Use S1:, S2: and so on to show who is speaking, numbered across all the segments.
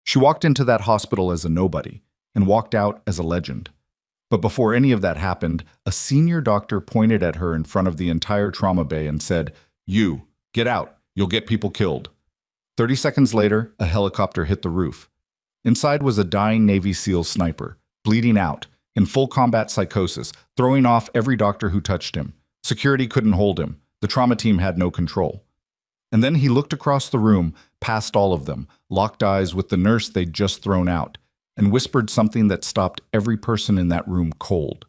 S1: She walked into that hospital as a nobody and walked out as a legend. But before any of that happened, a senior doctor pointed at her in front of the entire trauma bay and said, "You, get out. You'll get people killed." 30 seconds later, a helicopter hit the roof. Inside was a dying Navy SEAL sniper, bleeding out, in full combat psychosis, throwing off every doctor who touched him. Security couldn't hold him. The trauma team had no control. And then he looked across the room, past all of them, locked eyes with the nurse they'd just thrown out, and whispered something that stopped every person in that room cold.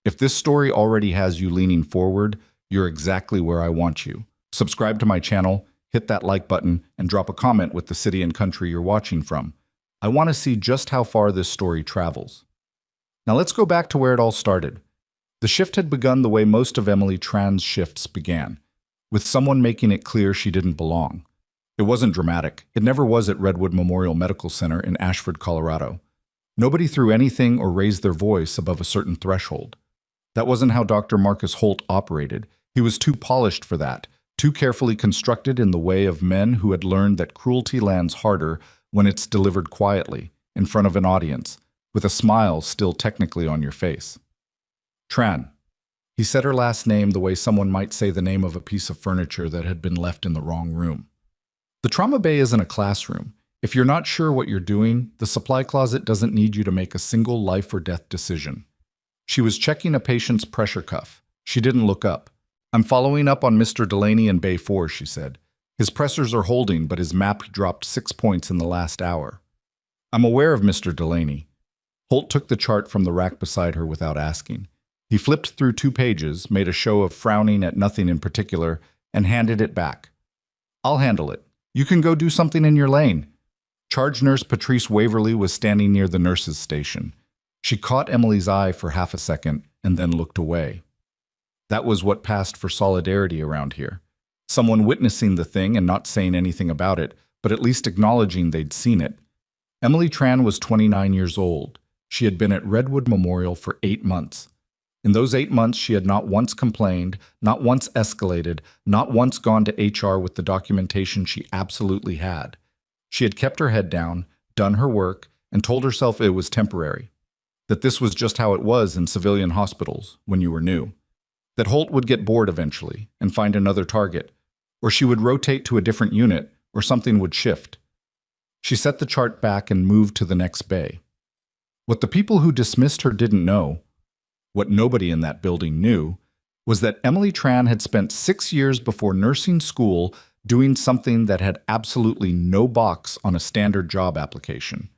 S1: If this story already has you leaning forward, you're exactly where I want you. Subscribe to my channel, hit that like button, and drop a comment with the city and country you're watching from. I want to see just how far this story travels. Now let's go back to where it all started. The shift had begun the way most of Emily Tran's shifts began, with someone making it clear she didn't belong. It wasn't dramatic. It never was at Redwood Memorial Medical Center in Ashford, Colorado. Nobody threw anything or raised their voice above a certain threshold. That wasn't how Dr. Marcus Holt operated. He was too polished for that, too carefully constructed in the way of men who had learned that cruelty lands harder when it's delivered quietly, in front of an audience, with a smile still technically on your face. Tran. He said her last name the way someone might say the name of a piece of furniture that had been left in the wrong room. The trauma bay isn't a classroom. If you're not sure what you're doing, the supply closet doesn't need you to make a single life or death decision. She was checking a patient's pressure cuff. She didn't look up. "I'm following up on Mr. Delaney in Bay 4, she said. "His pressors are holding, but his MAP dropped 6 points in the last hour." "I'm aware of Mr. Delaney." Holt took the chart from the rack beside her without asking. He flipped through 2 pages, made a show of frowning at nothing in particular, and handed it back. "I'll handle it. You can go do something in your lane." Charge nurse Patrice Waverly was standing near the nurse's station. She caught Emily's eye for half a second and then looked away. That was what passed for solidarity around here. Someone witnessing the thing and not saying anything about it, but at least acknowledging they'd seen it. Emily Tran was 29 years old. She had been at Redwood Memorial for 8 months. In those 8 months, she had not once complained, not once escalated, not once gone to HR with the documentation she absolutely had. She had kept her head down, done her work, and told herself it was temporary. That this was just how it was in civilian hospitals when you were new. That Holt would get bored eventually and find another target, or she would rotate to a different unit, or something would shift. She set the chart back and moved to the next bay. What the people who dismissed her didn't know, what nobody in that building knew, was that Emily Tran had spent 6 years before nursing school doing something that had absolutely no box on a standard job application.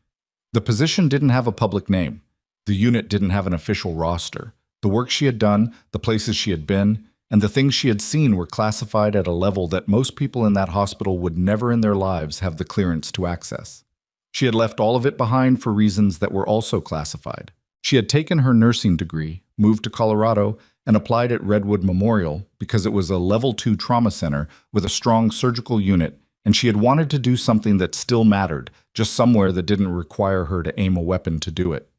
S1: The position didn't have a public name. The unit didn't have an official roster. The work she had done, the places she had been, and the things she had seen were classified at a level that most people in that hospital would never in their lives have the clearance to access. She had left all of it behind for reasons that were also classified. She had taken her nursing degree, moved to Colorado, and applied at Redwood Memorial because it was a level 2 trauma center with a strong surgical unit, and she had wanted to do something that still mattered, just somewhere that didn't require her to aim a weapon to do it.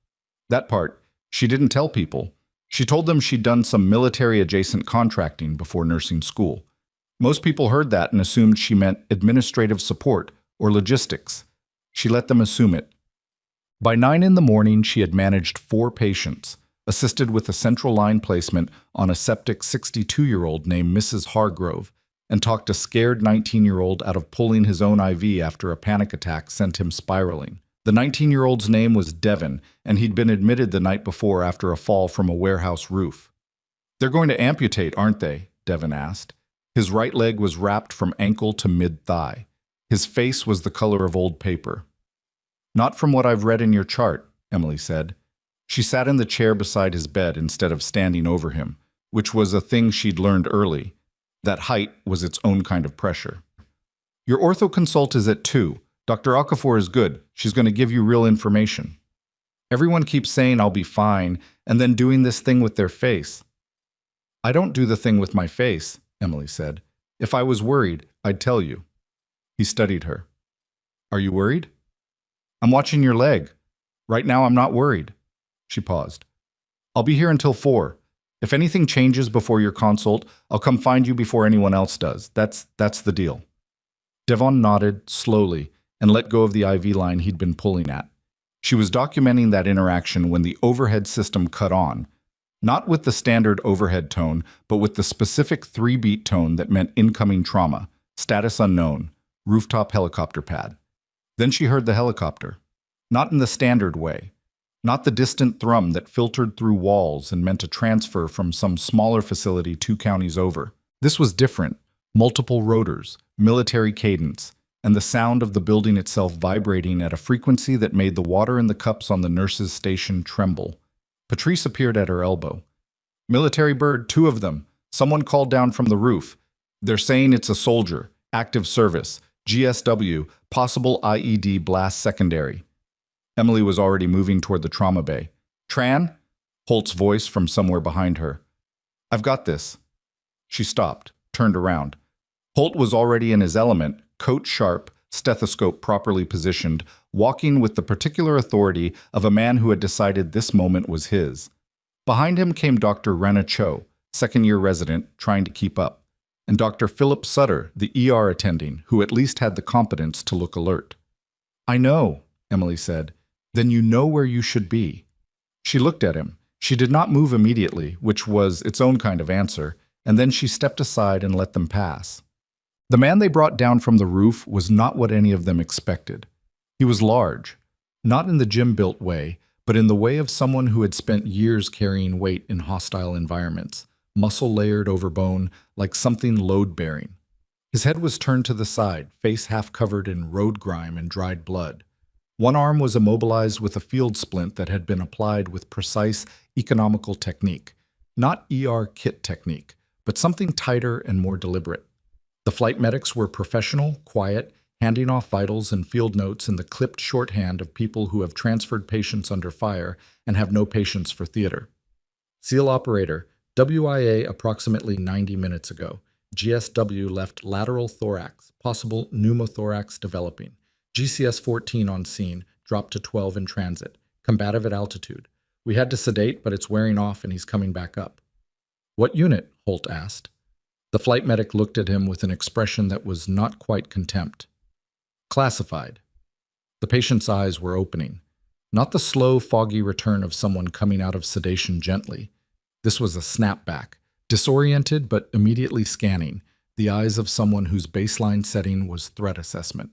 S1: That part, she didn't tell people. She told them she'd done some military-adjacent contracting before nursing school. Most people heard that and assumed she meant administrative support or logistics. She let them assume it. By 9 in the morning, she had managed 4 patients, assisted with a central line placement on a septic 62-year-old named Mrs. Hargrove, and talked a scared 19-year-old out of pulling his own IV after a panic attack sent him spiraling. The 19-year-old's name was Devin, and he'd been admitted the night before after a fall from a warehouse roof. "They're going to amputate, aren't they?" Devin asked. His right leg was wrapped from ankle to mid-thigh. His face was the color of old paper. "Not from what I've read in your chart," Emily said. She sat in the chair beside his bed instead of standing over him, which was a thing she'd learned early. That height was its own kind of pressure. "Your ortho consult is at 2. Dr. Okafor is good. She's going to give you real information." Everyone keeps saying I'll be fine and then doing this thing with their face. "I don't do the thing with my face," Emily said. "If I was worried, I'd tell you." He studied her. "Are you worried?" "I'm watching your leg. Right now I'm not worried." She paused. "I'll be here until 4. If anything changes before your consult, I'll come find you before anyone else does. That's the deal." Devon nodded slowly, and let go of the IV line he'd been pulling at. She was documenting that interaction when the overhead system cut on, not with the standard overhead tone, but with the specific 3-beat tone that meant incoming trauma, status unknown, rooftop helicopter pad. Then she heard the helicopter. Not in the standard way. Not the distant thrum that filtered through walls and meant a transfer from some smaller facility 2 counties over. This was different. Multiple rotors, military cadence, and the sound of the building itself vibrating at a frequency that made the water in the cups on the nurse's station tremble. Patrice appeared at her elbow. "Military bird, 2 of them. Someone called down from the roof. They're saying it's a soldier, active service, GSW, possible IED blast secondary." Emily was already moving toward the trauma bay. "Tran?" Holt's voice from somewhere behind her. "I've got this." She stopped, turned around. Holt was already in his element, coat sharp, stethoscope properly positioned, walking with the particular authority of a man who had decided this moment was his. Behind him came Dr. Rena Cho, second-year resident, trying to keep up, and Dr. Philip Sutter, the ER attending, who at least had the competence to look alert. "I know," Emily said. "Then you know where you should be." She looked at him. She did not move immediately, which was its own kind of answer, and then she stepped aside and let them pass. The man they brought down from the roof was not what any of them expected. He was large, not in the gym-built way, but in the way of someone who had spent years carrying weight in hostile environments, muscle layered over bone, like something load-bearing. His head was turned to the side, face half covered in road grime and dried blood. One arm was immobilized with a field splint that had been applied with precise, economical technique. Not ER kit technique, but something tighter and more deliberate. The flight medics were professional, quiet, handing off vitals and field notes in the clipped shorthand of people who have transferred patients under fire and have no patience for theater. SEAL operator, WIA approximately 90 minutes ago. GSW left lateral thorax, possible pneumothorax developing. GCS-14 on scene, dropped to 12 in transit. Combative at altitude. We had to sedate, but it's wearing off and he's coming back up. "What unit?" Holt asked. The flight medic looked at him with an expression that was not quite contempt. "Classified." The patient's eyes were opening. Not the slow, foggy return of someone coming out of sedation gently. This was a snapback, disoriented but immediately scanning, the eyes of someone whose baseline setting was threat assessment.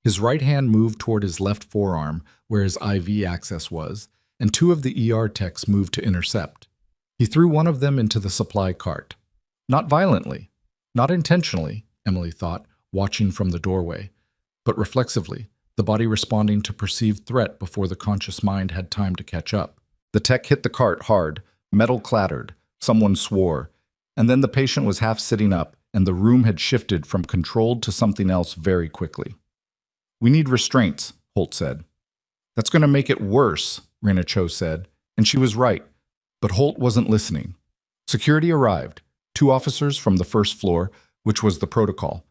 S1: His right hand moved toward his left forearm, where his IV access was, and 2 of the ER techs moved to intercept. He threw one of them into the supply cart. Not violently, not intentionally, Emily thought, watching from the doorway, but reflexively, the body responding to perceived threat before the conscious mind had time to catch up. The tech hit the cart hard, metal clattered, someone swore, and then the patient was half sitting up, and the room had shifted from controlled to something else very quickly. "We need restraints," Holt said. "That's going to make it worse," Rena Cho said, and she was right, but Holt wasn't listening. Security arrived, 2 officers from the first floor, which was the protocol,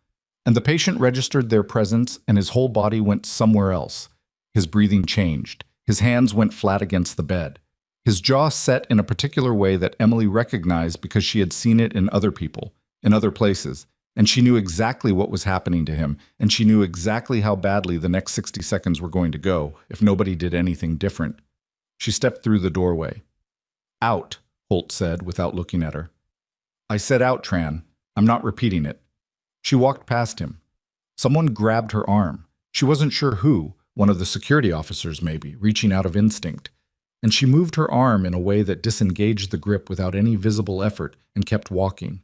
S1: and the patient registered their presence and his whole body went somewhere else. His breathing changed. His hands went flat against the bed. His jaw set in a particular way that Emily recognized because she had seen it in other people, in other places, and she knew exactly what was happening to him, and she knew exactly how badly the next 60 seconds were going to go if nobody did anything different. She stepped through the doorway. "Out," Holt said without looking at her. "I said out, Tran. I'm not repeating it." She walked past him. Someone grabbed her arm. She wasn't sure who, one of the security officers maybe, reaching out of instinct. And she moved her arm in a way that disengaged the grip without any visible effort and kept walking.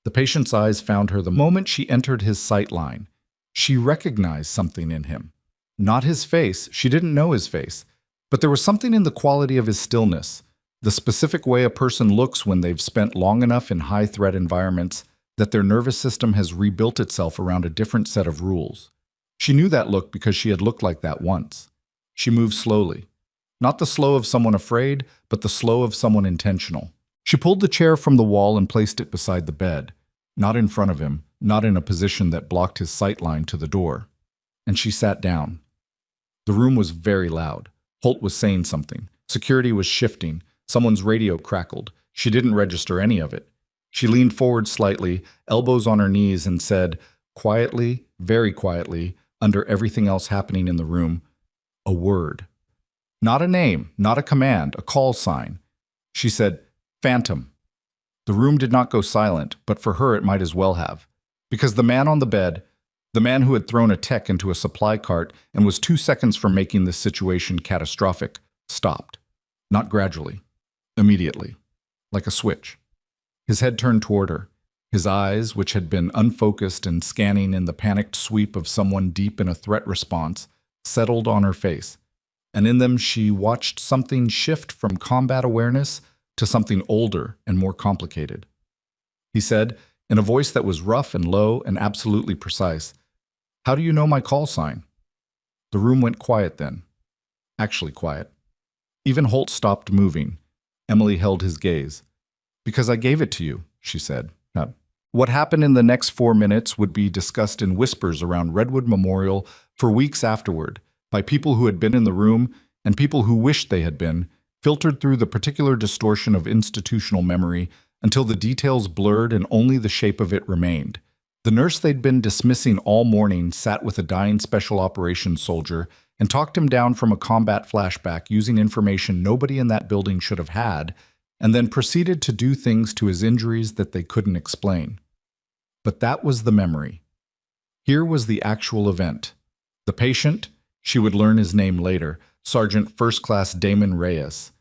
S1: The patient's eyes found her the moment she entered his sight line. She recognized something in him. Not his face, she didn't know his face, but there was something in the quality of his stillness, the specific way a person looks when they've spent long enough in high-threat environments that their nervous system has rebuilt itself around a different set of rules. She knew that look because she had looked like that once. She moved slowly. Not the slow of someone afraid, but the slow of someone intentional. She pulled the chair from the wall and placed it beside the bed, not in front of him, not in a position that blocked his sight line to the door. And she sat down. The room was very loud. Holt was saying something. Security was shifting. Someone's radio crackled. She didn't register any of it. She leaned forward slightly, elbows on her knees, and said, quietly, very quietly, under everything else happening in the room, a word. Not a name, not a command, a call sign. She said, "Phantom." The room did not go silent, but for her it might as well have. Because the man on the bed, the man who had thrown a tech into a supply cart and was 2 seconds from making this situation catastrophic, stopped. Not gradually. Immediately. Like a switch. His head turned toward her. His eyes, which had been unfocused and scanning in the panicked sweep of someone deep in a threat response, settled on her face. And in them she watched something shift from combat awareness to something older and more complicated. He said, in a voice that was rough and low and absolutely precise, "How do you know my call sign?" The room went quiet then. Actually quiet. Even Holt stopped moving. Emily held his gaze. "Because I gave it to you," she said. What happened in the next 4 minutes would be discussed in whispers around Redwood Memorial for weeks afterward, by people who had been in the room and people who wished they had been, filtered through the particular distortion of institutional memory until the details blurred and only the shape of it remained. The nurse they'd been dismissing all morning sat with a dying special operations soldier and talked him down from a combat flashback using information nobody in that building should have had, and then proceeded to do things to his injuries that they couldn't explain. But that was the memory. Here was the actual event. The patient, she would learn his name later, Sergeant First Class Damon Reyes,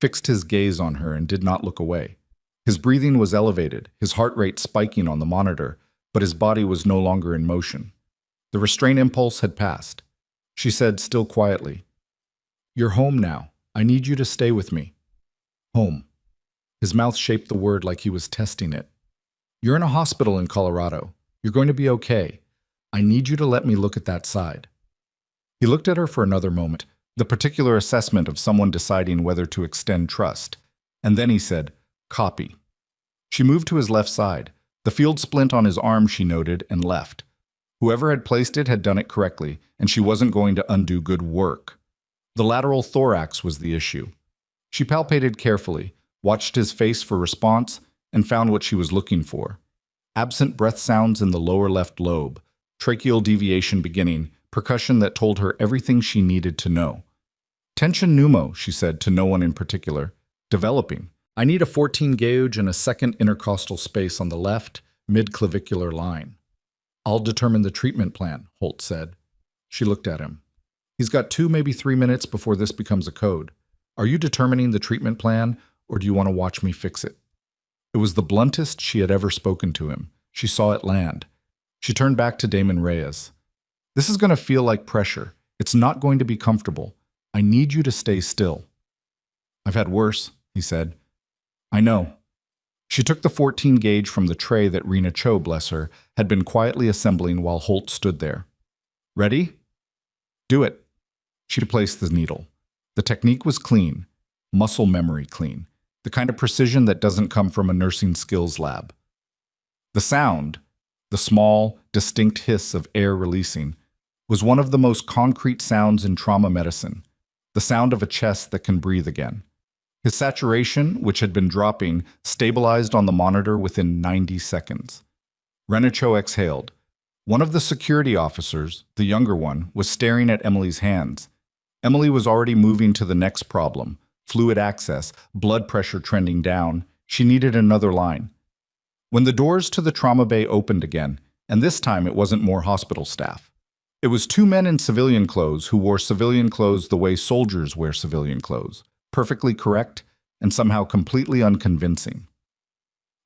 S1: fixed his gaze on her and did not look away. His breathing was elevated, his heart rate spiking on the monitor, but his body was no longer in motion. The restraint impulse had passed. She said, still quietly, "You're home now. I need you to stay with me." Home. His mouth shaped the word like he was testing it. "You're in a hospital in Colorado. You're going to be okay. I need you to let me look at that side." He looked at her for another moment, the particular assessment of someone deciding whether to extend trust. And then he said, "Copy." She moved to his left side. The field splint on his arm, she noted, and left. Whoever had placed it had done it correctly, and she wasn't going to undo good work. The lateral thorax was the issue. She palpated carefully, watched his face for response, and found what she was looking for. Absent breath sounds in the lower left lobe, tracheal deviation beginning, percussion that told her everything she needed to know. "Tension pneumo," she said to no one in particular. "Developing. I need a 14 gauge and a second intercostal space on the left, mid-clavicular line." "I'll determine the treatment plan," Holt said. She looked at him. "He's got 2, maybe 3 minutes before this becomes a code. Are you determining the treatment plan, or do you want to watch me fix it?" It was the bluntest she had ever spoken to him. She saw it land. She turned back to Damon Reyes. "This is going to feel like pressure. It's not going to be comfortable. I need you to stay still." "I've had worse," he said. "I know." She took the 14 gauge from the tray that Rena Cho, bless her, had been quietly assembling while Holt stood there. "Ready?" "Do it." She placed the needle. The technique was clean, muscle memory clean, the kind of precision that doesn't come from a nursing skills lab. The sound, the small, distinct hiss of air releasing, was one of the most concrete sounds in trauma medicine, the sound of a chest that can breathe again. His saturation, which had been dropping, stabilized on the monitor within 90 seconds. Renicho exhaled. One of the security officers, the younger one, was staring at Emily's hands. Emily was already moving to the next problem, fluid access, blood pressure trending down. She needed another line. When the doors to the trauma bay opened again, and this time it wasn't more hospital staff. It was 2 men in civilian clothes who wore civilian clothes the way soldiers wear civilian clothes, perfectly correct and somehow completely unconvincing.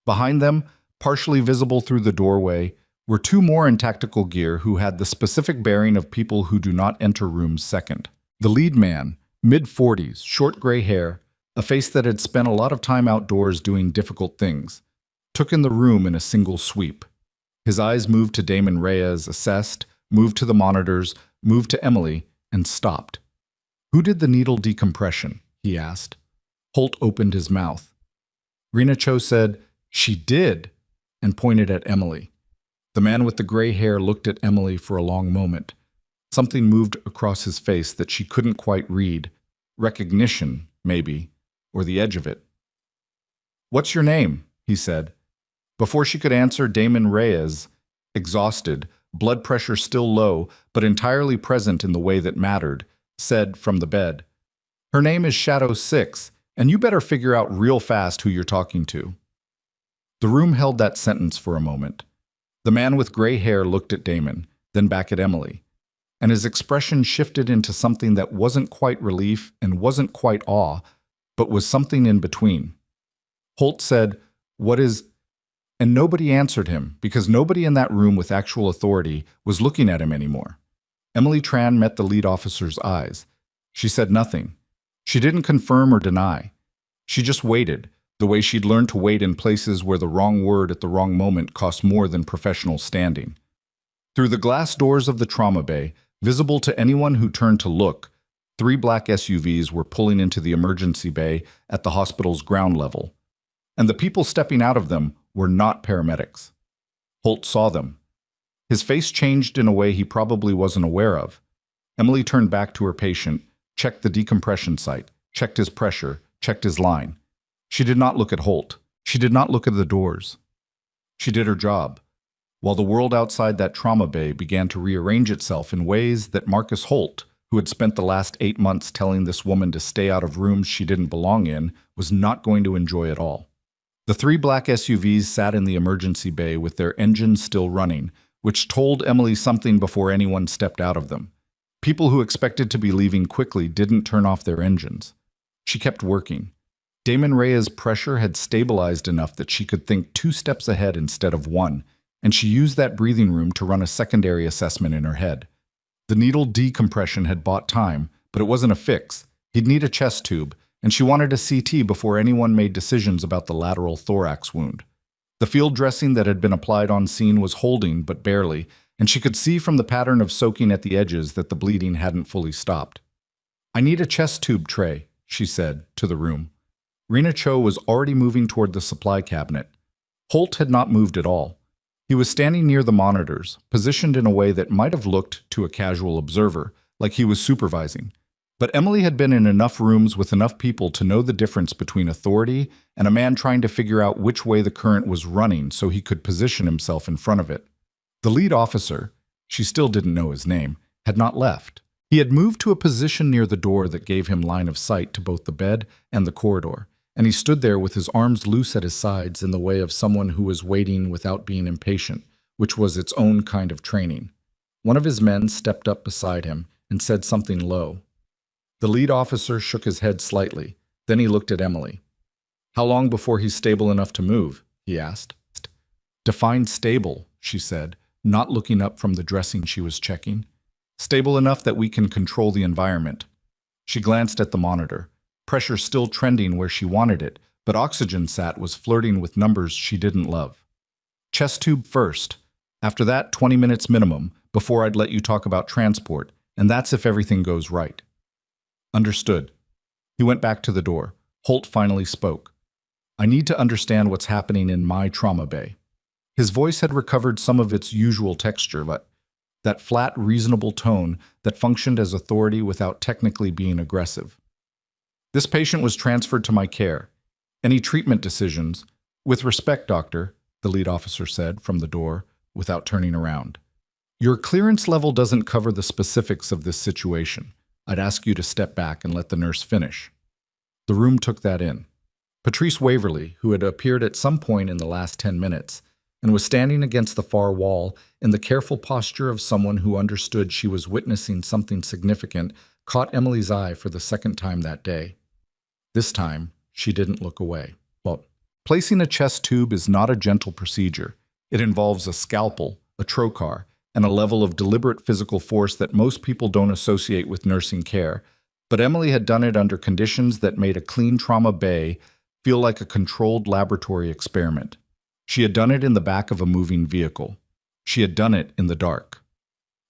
S1: Behind them, partially visible through the doorway, were 2 more in tactical gear who had the specific bearing of people who do not enter rooms second. The lead man, mid-40s, short gray hair, a face that had spent a lot of time outdoors doing difficult things, took in the room in a single sweep. His eyes moved to Damon Reyes, assessed, moved to the monitors, moved to Emily, and stopped. "Who did the needle decompression?" he asked. Holt opened his mouth. Rena Cho said, "She did," and pointed at Emily. The man with the gray hair looked at Emily for a long moment. Something moved across his face that she couldn't quite read. Recognition, maybe, or the edge of it. "What's your name?" he said. Before she could answer, Damon Reyes, exhausted, blood pressure still low, but entirely present in the way that mattered, said from the bed, "Her name is Shadow 6, and you better figure out real fast who you're talking to." The room held that sentence for a moment. The man with gray hair looked at Damon, then back at Emily, and his expression shifted into something that wasn't quite relief and wasn't quite awe, but was something in between. Holt said, "What is—" And nobody answered him, because nobody in that room with actual authority was looking at him anymore. Emily Tran met the lead officer's eyes. She said nothing. She didn't confirm or deny. She just waited, the way she'd learned to wait in places where the wrong word at the wrong moment cost more than professional standing. Through the glass doors of the trauma bay, visible to anyone who turned to look, 3 black SUVs were pulling into the emergency bay at the hospital's ground level. And the people stepping out of them were not paramedics. Holt saw them. His face changed in a way he probably wasn't aware of. Emily turned back to her patient, checked the decompression site, checked his pressure, checked his line. She did not look at Holt. She did not look at the doors. She did her job, while the world outside that trauma bay began to rearrange itself in ways that Marcus Holt, who had spent the last 8 months telling this woman to stay out of rooms she didn't belong in, was not going to enjoy at all. The 3 black SUVs sat in the emergency bay with their engines still running, which told Emily something before anyone stepped out of them. People who expected to be leaving quickly didn't turn off their engines. She kept working. Damon Reyes' pressure had stabilized enough that she could think 2 steps ahead instead of 1, and she used that breathing room to run a secondary assessment in her head. The needle decompression had bought time, but it wasn't a fix. He'd need a chest tube, and she wanted a CT before anyone made decisions about the lateral thorax wound. The field dressing that had been applied on scene was holding, but barely, and she could see from the pattern of soaking at the edges that the bleeding hadn't fully stopped. "I need a chest tube tray," she said, to the room. Rena Cho was already moving toward the supply cabinet. Holt had not moved at all. He was standing near the monitors, positioned in a way that might have looked to a casual observer, like he was supervising. But Emily had been in enough rooms with enough people to know the difference between authority and a man trying to figure out which way the current was running so he could position himself in front of it. The lead officer, she still didn't know his name, had not left. He had moved to a position near the door that gave him line of sight to both the bed and the corridor, and he stood there with his arms loose at his sides in the way of someone who was waiting without being impatient, which was its own kind of training. One of his men stepped up beside him and said something low. The lead officer shook his head slightly. Then he looked at Emily. "How long before he's stable enough to move?" he asked. "Define stable," she said, not looking up from the dressing she was checking. "Stable enough that we can control the environment." She glanced at the monitor. Pressure still trending where she wanted it, but oxygen sat was flirting with numbers she didn't love. "Chest tube first. After that, 20 minutes minimum, before I'd let you talk about transport, and that's if everything goes right." "Understood." He went back to the door. Holt finally spoke. "I need to understand what's happening in my trauma bay." His voice had recovered some of its usual texture, but that flat, reasonable tone that functioned as authority without technically being aggressive. "This patient was transferred to my care. Any treatment decisions—" "With respect, doctor," the lead officer said from the door, without turning around. "Your clearance level doesn't cover the specifics of this situation. I'd ask you to step back and let the nurse finish." The room took that in. Patrice Waverly, who had appeared at some point in the last 10 minutes, and was standing against the far wall in the careful posture of someone who understood she was witnessing something significant, caught Emily's eye for the second time that day. This time, she didn't look away. Well, placing a chest tube is not a gentle procedure. It involves a scalpel, a trocar, and a level of deliberate physical force that most people don't associate with nursing care. But Emily had done it under conditions that made a clean trauma bay feel like a controlled laboratory experiment. She had done it in the back of a moving vehicle. She had done it in the dark.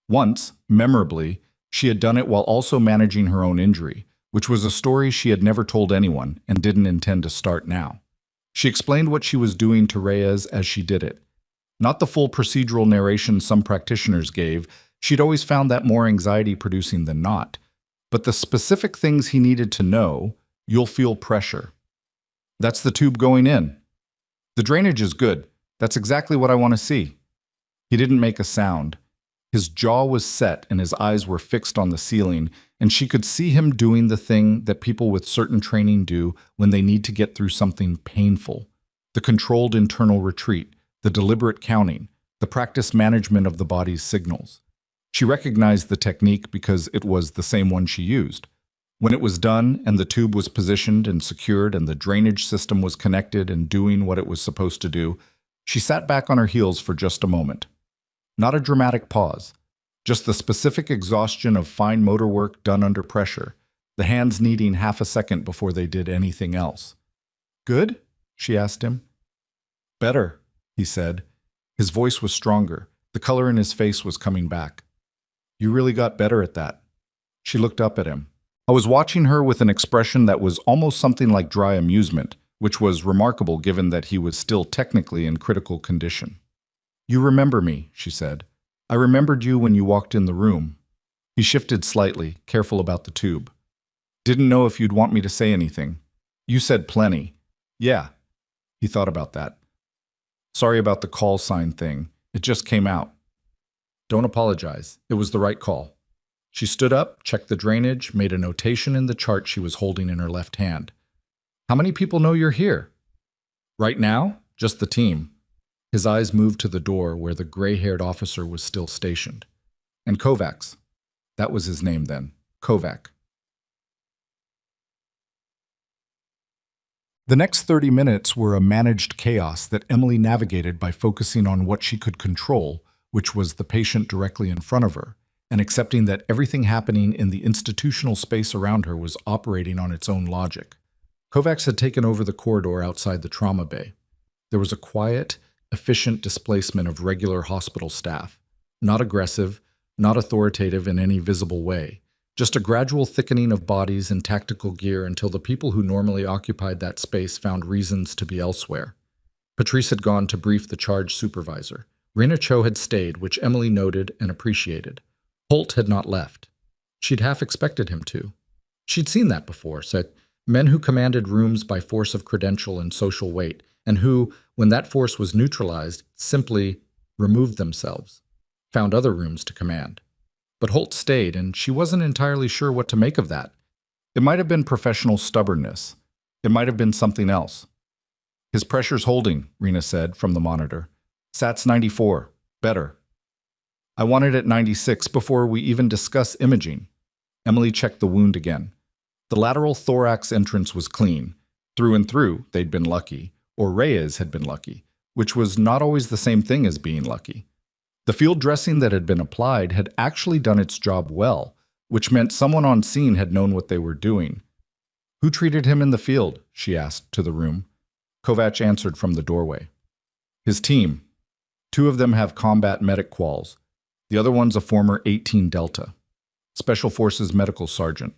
S1: Once, memorably, she had done it while also managing her own injury, which was a story she had never told anyone and didn't intend to start now. She explained what she was doing to Reyes as she did it. Not the full procedural narration some practitioners gave. She'd always found that more anxiety-producing than not. But the specific things he needed to know: "You'll feel pressure. That's the tube going in. The drainage is good. That's exactly what I want to see." He didn't make a sound. His jaw was set and his eyes were fixed on the ceiling, and she could see him doing the thing that people with certain training do when they need to get through something painful. The controlled internal retreat, the deliberate counting, the practiced management of the body's signals. She recognized the technique because it was the same one she used. When it was done and the tube was positioned and secured and the drainage system was connected and doing what it was supposed to do, she sat back on her heels for just a moment. Not a dramatic pause, just the specific exhaustion of fine motor work done under pressure, the hands needing half a second before they did anything else. "Good?" she asked him. "Better," he said. His voice was stronger. The color in his face was coming back. "You really got better at that." She looked up at him. I was watching her with an expression that was almost something like dry amusement, which was remarkable given that he was still technically in critical condition. "You remember me," she said. "I remembered you when you walked in the room." He shifted slightly, careful about the tube. "Didn't know if you'd want me to say anything. You said plenty." "Yeah." He thought about that. "Sorry about the call sign thing. It just came out." "Don't apologize. It was the right call." She stood up, checked the drainage, made a notation in the chart she was holding in her left hand. "How many people know you're here?" "Right now? Just the team." His eyes moved to the door where the gray-haired officer was still stationed. "And Kovacs." That was his name then. Kovac. The next 30 minutes were a managed chaos that Emily navigated by focusing on what she could control, which was the patient directly in front of her, and accepting that everything happening in the institutional space around her was operating on its own logic. Kovacs had taken over the corridor outside the trauma bay. There was a quiet, efficient displacement of regular hospital staff, not aggressive, not authoritative in any visible way, just a gradual thickening of bodies and tactical gear until the people who normally occupied that space found reasons to be elsewhere. Patrice had gone to brief the charge supervisor. Rena Cho had stayed, which Emily noted and appreciated. Holt had not left. She'd half expected him to. She'd seen that before, said men who commanded rooms by force of credential and social weight, and who, when that force was neutralized, simply removed themselves, found other rooms to command. But Holt stayed, and she wasn't entirely sure what to make of that. It might have been professional stubbornness. It might have been something else. "His pressure's holding," Rena said from the monitor. "Sats 94. Better." "I want it at 96 before we even discuss imaging." Emily checked the wound again. The lateral thorax entrance was clean. Through and through, they'd been lucky. Or Reyes had been lucky, which was not always the same thing as being lucky. The field dressing that had been applied had actually done its job well, which meant someone on scene had known what they were doing. "Who treated him in the field?" she asked to the room. Kovac answered from the doorway. "His team. 2 of them have combat medic quals. The other one's a former 18 Delta. Special Forces medical sergeant."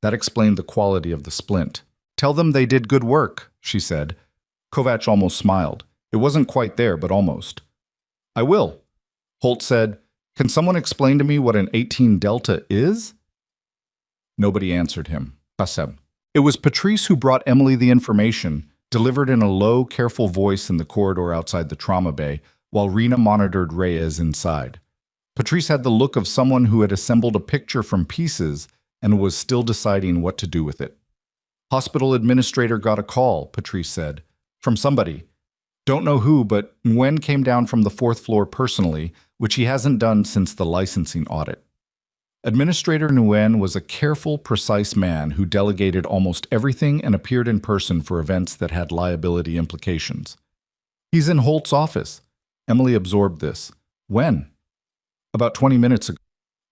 S1: That explained the quality of the splint. "Tell them they did good work," she said. Kovac almost smiled. It wasn't quite there, but almost. "I will." Holt said, "Can someone explain to me what an 18 Delta is?" Nobody answered him. Qasem. It was Patrice who brought Emily the information, delivered in a low, careful voice in the corridor outside the trauma bay, while Rena monitored Reyes inside. Patrice had the look of someone who had assembled a picture from pieces and was still deciding what to do with it. "Hospital administrator got a call," Patrice said. "From somebody. Don't know who, but Nguyen came down from the 4th floor personally, which he hasn't done since the licensing audit." Administrator Nguyen was a careful, precise man who delegated almost everything and appeared in person for events that had liability implications. "He's in Holt's office." Emily absorbed this. "When?" "About 20 minutes ago."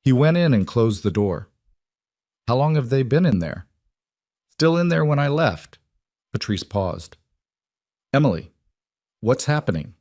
S1: He went in and closed the door. "How long have they been in there?" "Still in there when I left." Patrice paused. "Emily, what's happening?"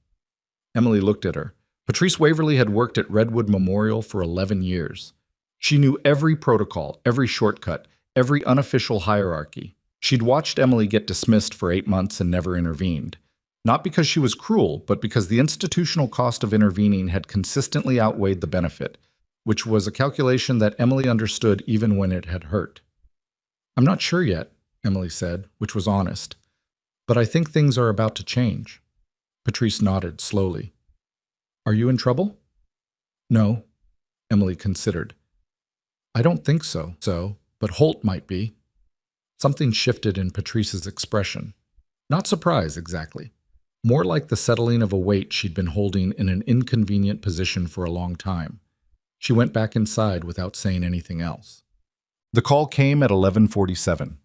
S1: Emily looked at her. Patrice Waverly had worked at Redwood Memorial for 11 years. She knew every protocol, every shortcut, every unofficial hierarchy. She'd watched Emily get dismissed for 8 months and never intervened. Not because she was cruel, but because the institutional cost of intervening had consistently outweighed the benefit, which was a calculation that Emily understood even when it had hurt. "I'm not sure yet," Emily said, which was honest. "But I think things are about to change." Patrice nodded slowly. "Are you in trouble?" "No."
S2: Emily considered. I don't think so, but Holt might be. Something shifted in Patrice's expression. Not surprise, exactly. More like the settling of a weight she'd been holding in an inconvenient position for a long time. She went back inside without saying anything else.
S1: The call came at 11:47.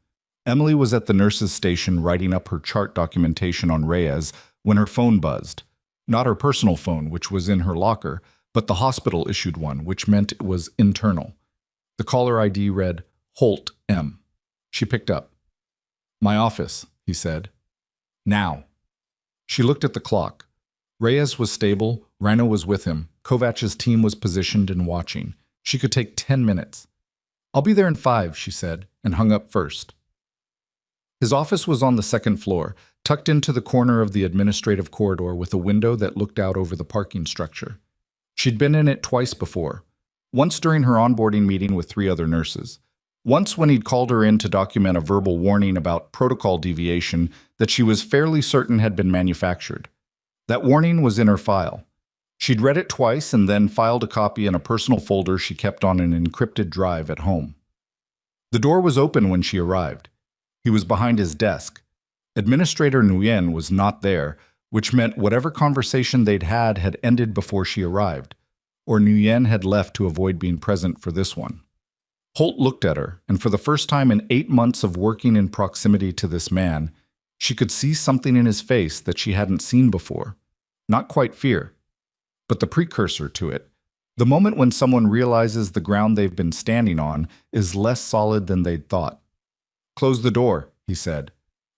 S1: Emily was at the nurse's station writing up her chart documentation on Reyes when her phone buzzed. Not her personal phone, which was in her locker, but the hospital-issued one, which meant it was internal. The caller ID read, Holt M. She picked up. "My office," he said. "Now." She looked at the clock. Reyes was stable, Rhino was with him, Kovach's team was positioned and watching. She could take 10 minutes. "I'll be there in 5, she said, and hung up first. His office was on the second floor, tucked into the corner of the administrative corridor with a window that looked out over the parking structure. She'd been in it twice before. Once during her onboarding meeting with 3 other nurses. Once when he'd called her in to document a verbal warning about protocol deviation that she was fairly certain had been manufactured. That warning was in her file. She'd read it twice and then filed a copy in a personal folder she kept on an encrypted drive at home. The door was open when she arrived. He was behind his desk. Administrator Nguyen was not there, which meant whatever conversation they'd had ended before she arrived, or Nguyen had left to avoid being present for this one. Holt looked at her, and for the first time in 8 months of working in proximity to this man, she could see something in his face that she hadn't seen before. Not quite fear, but the precursor to it. The moment when someone realizes the ground they've been standing on is less solid than they'd thought. "Close the door," he said.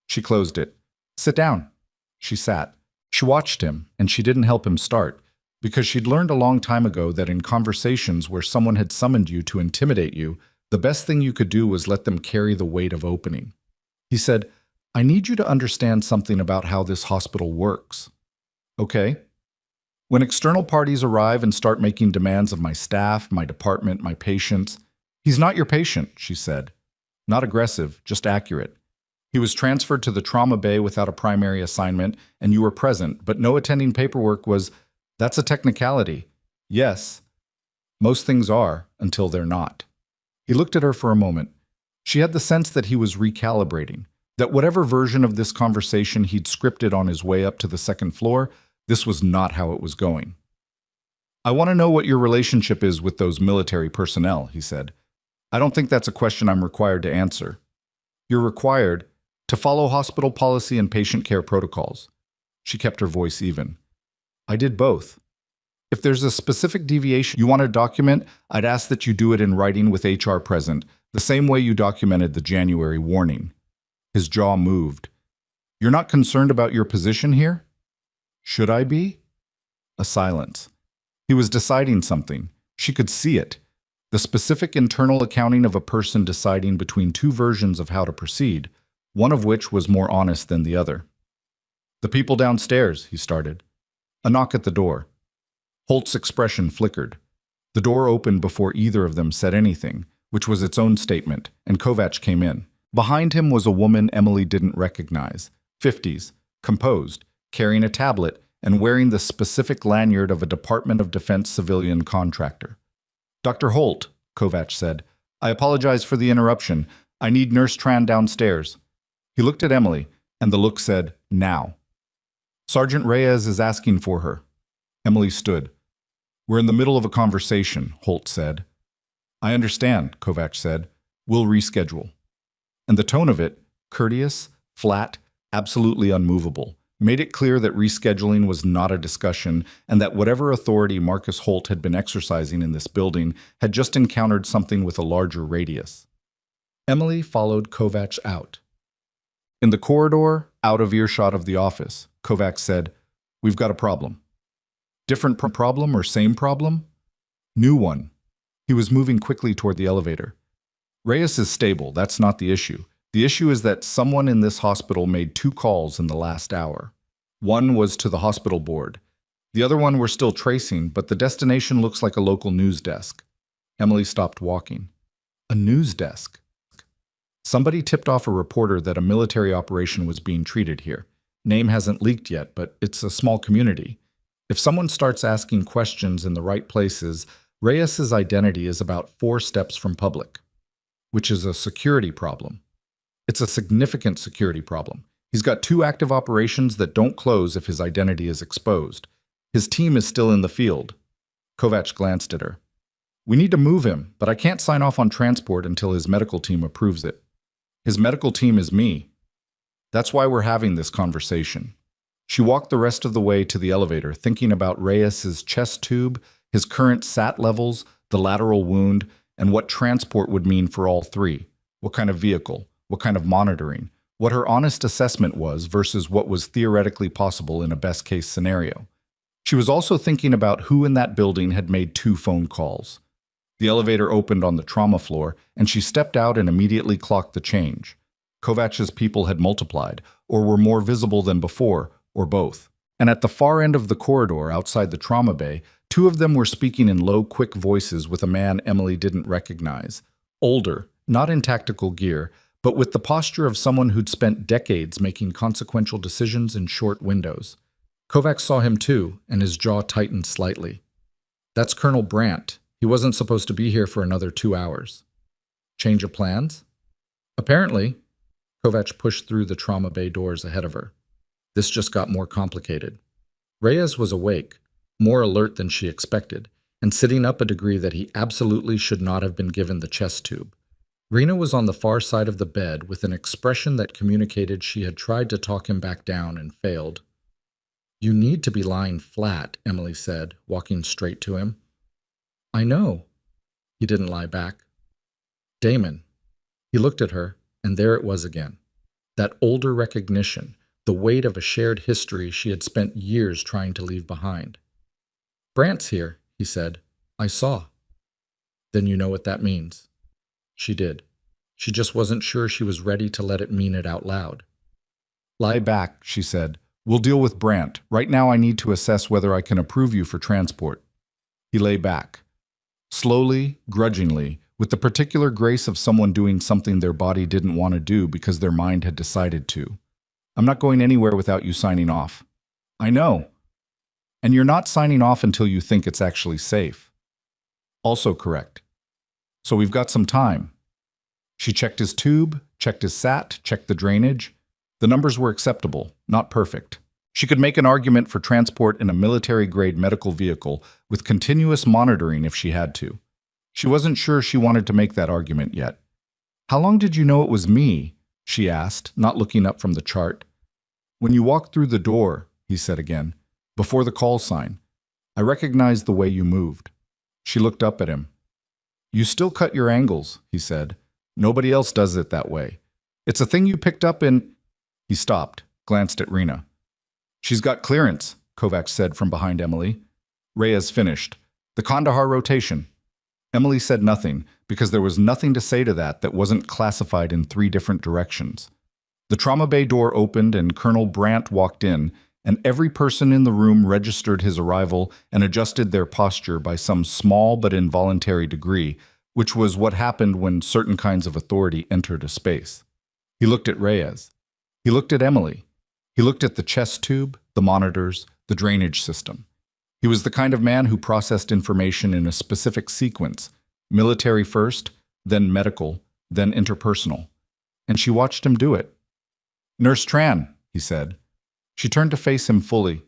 S1: She closed it. "Sit down." She sat. She watched him, and she didn't help him start, because she'd learned a long time ago that in conversations where someone had summoned you to intimidate you, the best thing you could do was let them carry the weight of opening. He said, "I need you to understand something about how this hospital works." "Okay." "When external parties arrive and start making demands of my staff, my department, my patients—" "He's not your patient," she said. Not aggressive, just accurate. "He was transferred to the trauma bay without a primary assignment, and you were present, but no attending paperwork was—" "That's a technicality." "Yes. Most things are, until they're not." He looked at her for a moment. She had the sense that he was recalibrating, that whatever version of this conversation he'd scripted on his way up to the second floor, this was not how it was going. "I want to know what your relationship is with those military personnel," he said. "I don't think that's a question I'm required to answer." "You're required to follow hospital policy and patient care protocols." She kept her voice even. "I did both. If there's a specific deviation you want to document, I'd ask that you do it in writing with HR present, the same way you documented the January warning." His jaw moved. "You're not concerned about your position here?" "Should I be?" A silence. He was deciding something. She could see it. The specific internal accounting of a person deciding between 2 versions of how to proceed, one of which was more honest than the other. "The people downstairs," he started. A knock at the door. Holt's expression flickered. The door opened before either of them said anything, which was its own statement, and Kovach came in. Behind him was a woman Emily didn't recognize, 50s, composed, carrying a tablet, and wearing the specific lanyard of a Department of Defense civilian contractor. "Dr. Holt," Kovach said, "I apologize for the interruption. I need Nurse Tran downstairs." He looked at Emily, and the look said, "Now." "Sergeant Reyes is asking for her." Emily stood. "We're in the middle of a conversation," Holt said. "I understand," Kovach said. "We'll reschedule." And the tone of it, courteous, flat, absolutely unmovable, made it clear that rescheduling was not a discussion and that whatever authority Marcus Holt had been exercising in this building had just encountered something with a larger radius. Emily followed Kovach out. In the corridor, out of earshot of the office, Kovach said, "We've got a problem." "Different problem or same problem?" "New one." He was moving quickly toward the elevator. "Reyes is stable, that's not the issue. The issue is that someone in this hospital made 2 calls in the last hour. One was to the hospital board. The other one we're still tracing, but the destination looks like a local news desk." Emily stopped walking. "A news desk?" "Somebody tipped off a reporter that a military operation was being treated here. Name hasn't leaked yet, but it's a small community. If someone starts asking questions in the right places,
S2: Reyes's identity is about 4 steps from public, which is a security problem. It's a significant security problem. He's got 2 active operations that don't close if his identity is exposed. His team is still in the field. Kovac glanced at her. We need to move him, but I can't sign off on transport until his medical team approves it. His medical team is me. That's why we're having this conversation. She walked the rest of the way to the elevator, thinking about Reyes's chest tube, his current SAT levels, the lateral wound, and what transport would mean for all 3. What kind of vehicle, what kind of monitoring, what her honest assessment was versus what was theoretically possible in a best-case scenario. She was also thinking about who in that building had made 2 phone calls. The elevator opened on the trauma floor, and she stepped out and immediately clocked the change. Kovac's people had multiplied, or were more visible than before, or both. And at the far end of the corridor outside the trauma bay, 2 of them were speaking in low, quick voices with a man Emily didn't recognize. Older, not in tactical gear, but with the posture of someone who'd spent decades making consequential decisions in short windows. Kovac saw him too, and his jaw tightened slightly. That's Colonel Brandt. He wasn't supposed to be here for another 2 hours. Change of plans? Apparently. Kovac pushed through the trauma bay doors ahead of her. This just got more complicated. Reyes was awake, more alert than she expected, and sitting up a degree that he absolutely should not have been given the chest tube. Rena was on the far side of the bed with an expression that communicated she had tried to talk him back down and failed. You need to be lying flat, Emily said, walking straight to him. I know. He didn't lie back. Damon. He looked at her, and there it was again. That older recognition, the weight of a shared history she had spent years trying to leave behind. Brandt's here, he said. I saw. Then you know what that means. She did. She just wasn't sure she was ready to let it mean it out loud. Lie back, she said. We'll deal with Brandt. Right now I need to assess whether I can approve you for transport. He lay back. Slowly, grudgingly, with the particular grace of someone doing something their body didn't want to do because their mind had decided to. I'm not going anywhere without you signing off. I know. And you're not signing off until you think it's actually safe. Also correct. So we've got some time. She checked his tube, checked his SAT, checked the drainage. The numbers were acceptable, not perfect. She could make an argument for transport in a military-grade medical vehicle with continuous monitoring if she had to. She wasn't sure she wanted to make that argument yet. How long did you know it was me? She asked, not looking up from the chart. When you walked through the door, he said again, before the call sign. I recognized the way you moved. She looked up at him. You still cut your angles, he said. Nobody else does it that way. It's a thing you picked up in... He stopped, glanced at Rena. She's got clearance, Kovac said from behind Emily. Reyes finished. The Kandahar rotation. Emily said nothing, because there was nothing to say to that wasn't classified in 3 different directions. The trauma bay door opened and Colonel Brandt walked in, and every person in the room registered his arrival and adjusted their posture by some small but involuntary degree, which was what happened when certain kinds of authority entered a space. He looked at Reyes. He looked at Emily. He looked at the chest tube, the monitors, the drainage system. He was the kind of man who processed information in a specific sequence, military first, then medical, then interpersonal. And she watched him do it. Nurse Tran, he said. She turned to face him fully.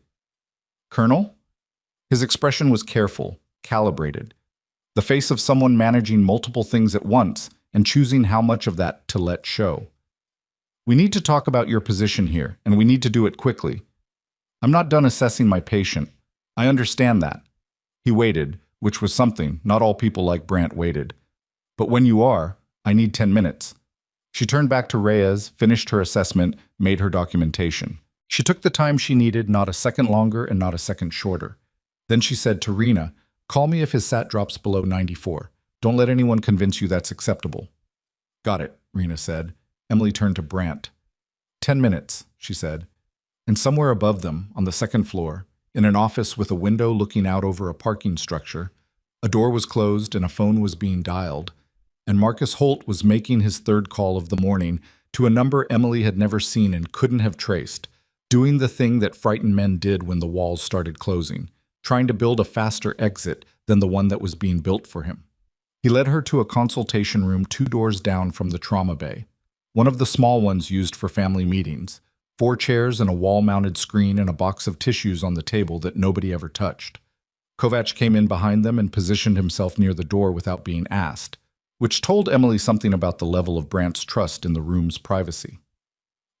S2: Colonel? His expression was careful, calibrated. The face of someone managing multiple things at once and choosing how much of that to let show. We need to talk about your position here, and we need to do it quickly. I'm not done assessing my patient. I understand that. He waited, which was something. Not all people like Brandt waited. But when you are, I need 10 minutes. She turned back to Reyes, finished her assessment, made her documentation. She took the time she needed, not a second longer and not a second shorter. Then she said to Rena, call me if his SAT drops below 94. Don't let anyone convince you that's acceptable. Got it, Rena said. Emily turned to Brandt. 10 minutes, she said. And somewhere above them, on the second floor, in an office with a window looking out over a parking structure, a door was closed and a phone was being dialed, and Marcus Holt was making his 3rd call of the morning to a number Emily had never seen and couldn't have traced, doing the thing that frightened men did when the walls started closing, trying to build a faster exit than the one that was being built for him. He led her to a consultation room 2 doors down from the trauma bay, one of the small ones used for family meetings, 4 chairs and a wall-mounted screen and a box of tissues on the table that nobody ever touched. Kovacs came in behind them and positioned himself near the door without being asked, which told Emily something about the level of Brandt's trust in the room's privacy.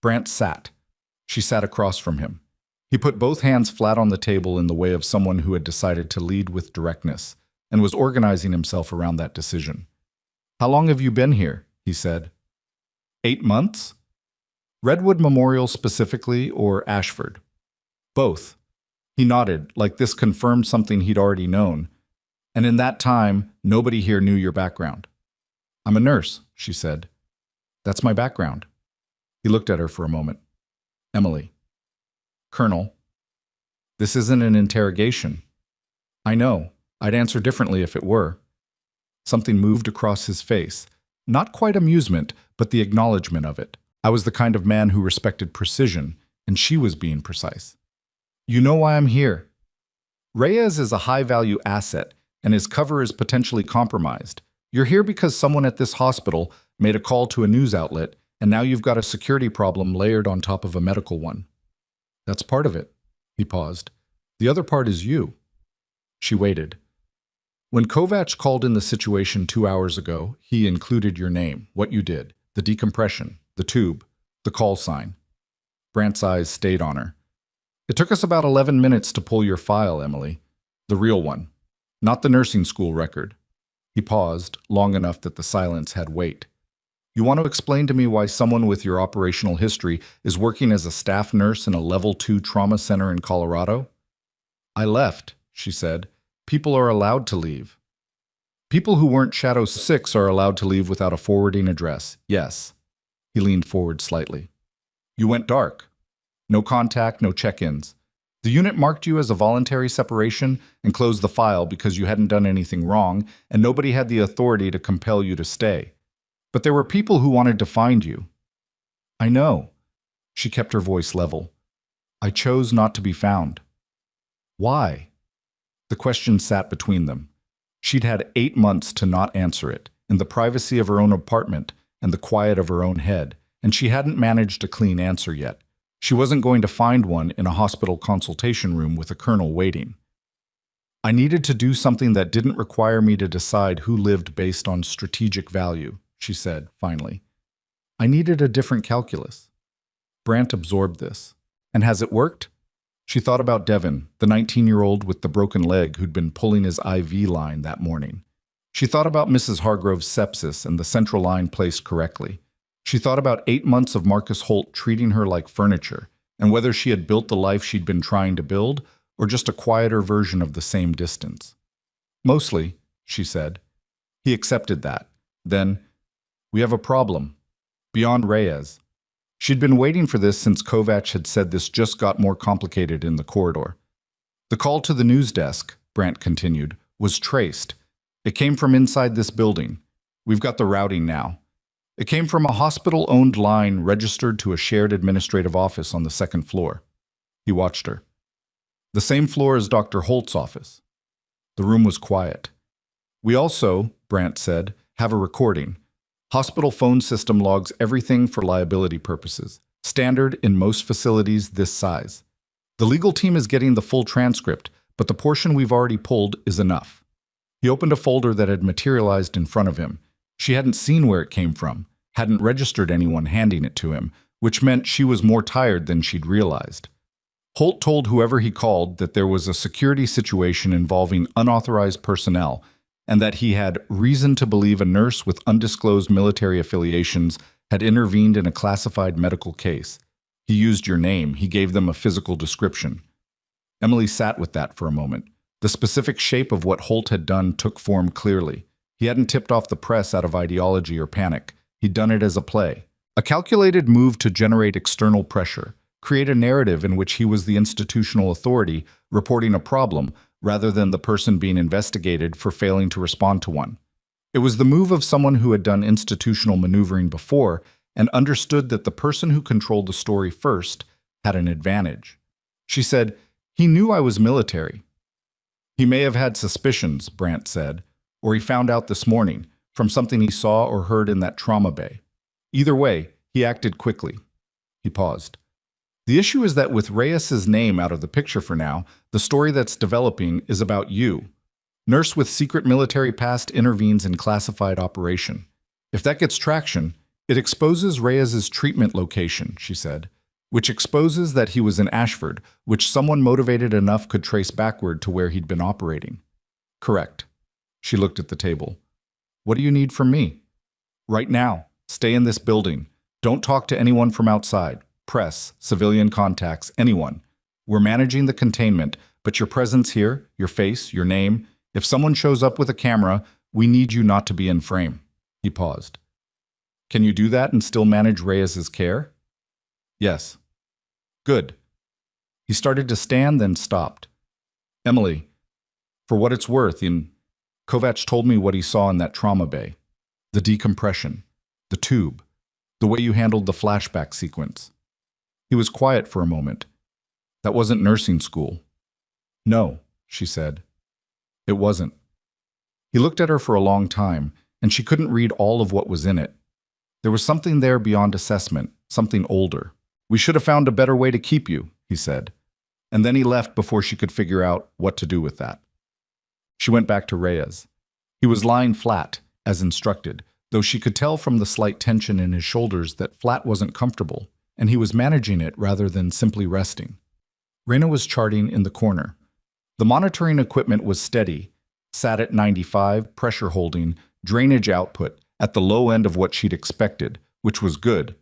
S2: Brandt sat. She sat across from him. He put both hands flat on the table in the way of someone who had decided to lead with directness and was organizing himself around that decision. "How long have you been here?" he said. 8 months? Redwood Memorial specifically, or Ashford? Both. He nodded, like this confirmed something he'd already known. And in that time, nobody here knew your background. "I'm a nurse," she said. "That's my background." He looked at her for a moment. "Emily." "Colonel." "This isn't an interrogation." "I know. I'd answer differently if it were." Something moved across his face. Not quite amusement, but the acknowledgement of it. I was the kind of man who respected precision, and she was being precise. "You know why I'm here. Reyes is a high-value asset, and his cover is potentially compromised. You're here because someone at this hospital made a call to a news outlet, and now you've got a security problem layered on top of a medical one." "That's part of it." He paused. "The other part is you." She waited. "When Kovacs called in the situation 2 hours ago, he included your name, what you did, the decompression, the tube, the call sign." Brandt's eyes stayed on her. "It took us about 11 minutes to pull your file, Emily. The real one, not the nursing school record." He paused, long enough that the silence had weight. "You want to explain to me why someone with your operational history is working as a staff nurse in a Level 2 trauma center in Colorado?" "I left," she said. "People are allowed to leave." "People who weren't Shadow 6 are allowed to leave without a forwarding address, yes." He leaned forward slightly. "You went dark. No contact, no check-ins. The unit marked you as a voluntary separation and closed the file because you hadn't done anything wrong, and nobody had the authority to compel you to stay. But there were people who wanted to find you." "I know." She kept her voice level. "I chose not to be found." "Why?" The question sat between them. She'd had 8 months to not answer it, in the privacy of her own apartment and the quiet of her own head, and she hadn't managed a clean answer yet. She wasn't going to find one in a hospital consultation room with a colonel waiting. "I needed to do something that didn't require me to decide who lived based on strategic value," she said, finally. "I needed a different calculus." Brandt absorbed this. "And has it worked?" She thought about Devin, the 19-year-old with the broken leg who'd been pulling his IV line that morning. She thought about Mrs. Hargrove's sepsis and the central line placed correctly. She thought about 8 months of Marcus Holt treating her like furniture, and whether she had built the life she'd been trying to build, or just a quieter version of the same distance. "Mostly," she said. He accepted that. Then, "We have a problem. Beyond Reyes." She'd been waiting for this since Kovacs had said this just got more complicated in the corridor. "The call to the news desk," Brandt continued, "was traced. It came from inside this building. We've got the routing now. It came from a hospital-owned line registered to a shared administrative office on the 2nd floor. He watched her. "The same floor as Dr. Holt's office." The room was quiet. "We also," Brandt said, "have a recording. Hospital phone system logs everything for liability purposes, standard in most facilities this size. The legal team is getting the full transcript, but the portion we've already pulled is enough." He opened a folder that had materialized in front of him. She hadn't seen where it came from, hadn't registered anyone handing it to him, which meant she was more tired than she'd realized. Holt told whoever he called that there was a security situation involving unauthorized personnel, and that he had reason to believe a nurse with undisclosed military affiliations had intervened in a classified medical case. He used your name. He gave them a physical description. Emily sat with that for a moment. The specific shape of what Holt had done took form clearly. He hadn't tipped off the press out of ideology or panic. He'd done it as a play. A calculated move to generate external pressure, create a narrative in which he was the institutional authority reporting a problem, rather than the person being investigated for failing to respond to one. It was the move of someone who had done institutional maneuvering before and understood that the person who controlled the story first had an advantage. She said, "He knew I was military."
S1: He may have had suspicions, Brandt said, or he found out this morning from something he saw or heard in that trauma bay. Either way, he acted quickly. He paused. The issue is that with Reyes's name out of the picture for now, the story that's developing is about you. Nurse with secret military past intervenes in classified operation. If that gets traction, it exposes Reyes's treatment location, she said, which exposes that he was in Ashford, which someone motivated enough could trace backward to where he'd been operating. Correct. She looked at the table. What do you need from me? Right now, stay in this building. Don't talk to anyone from outside. Press, civilian contacts, anyone. We're managing the containment, but your presence here, your face, your name, if someone shows up with a camera, we need you not to be in frame. He paused. Can you do that and still manage Reyes's care? Yes. Good. He started to stand, then stopped. Emily, for what it's worth, Kovacs told me what he saw in that trauma bay. The decompression, the tube, the way you handled the flashback sequence. He was quiet for a moment. That wasn't nursing school. No, she said. It wasn't. He looked at her for a long time, and she couldn't read all of what was in it. There was something there beyond assessment, something older. We should have found a better way to keep you, he said. And then he left before she could figure out what to do with that. She went back to Reyes. He was lying flat, as instructed, though she could tell from the slight tension in his shoulders that flat wasn't comfortable, and he was managing it rather than simply resting. Reyna was charting in the corner. The monitoring equipment was steady, sat at 95, pressure holding, drainage output, at the low end of what she'd expected, which was good.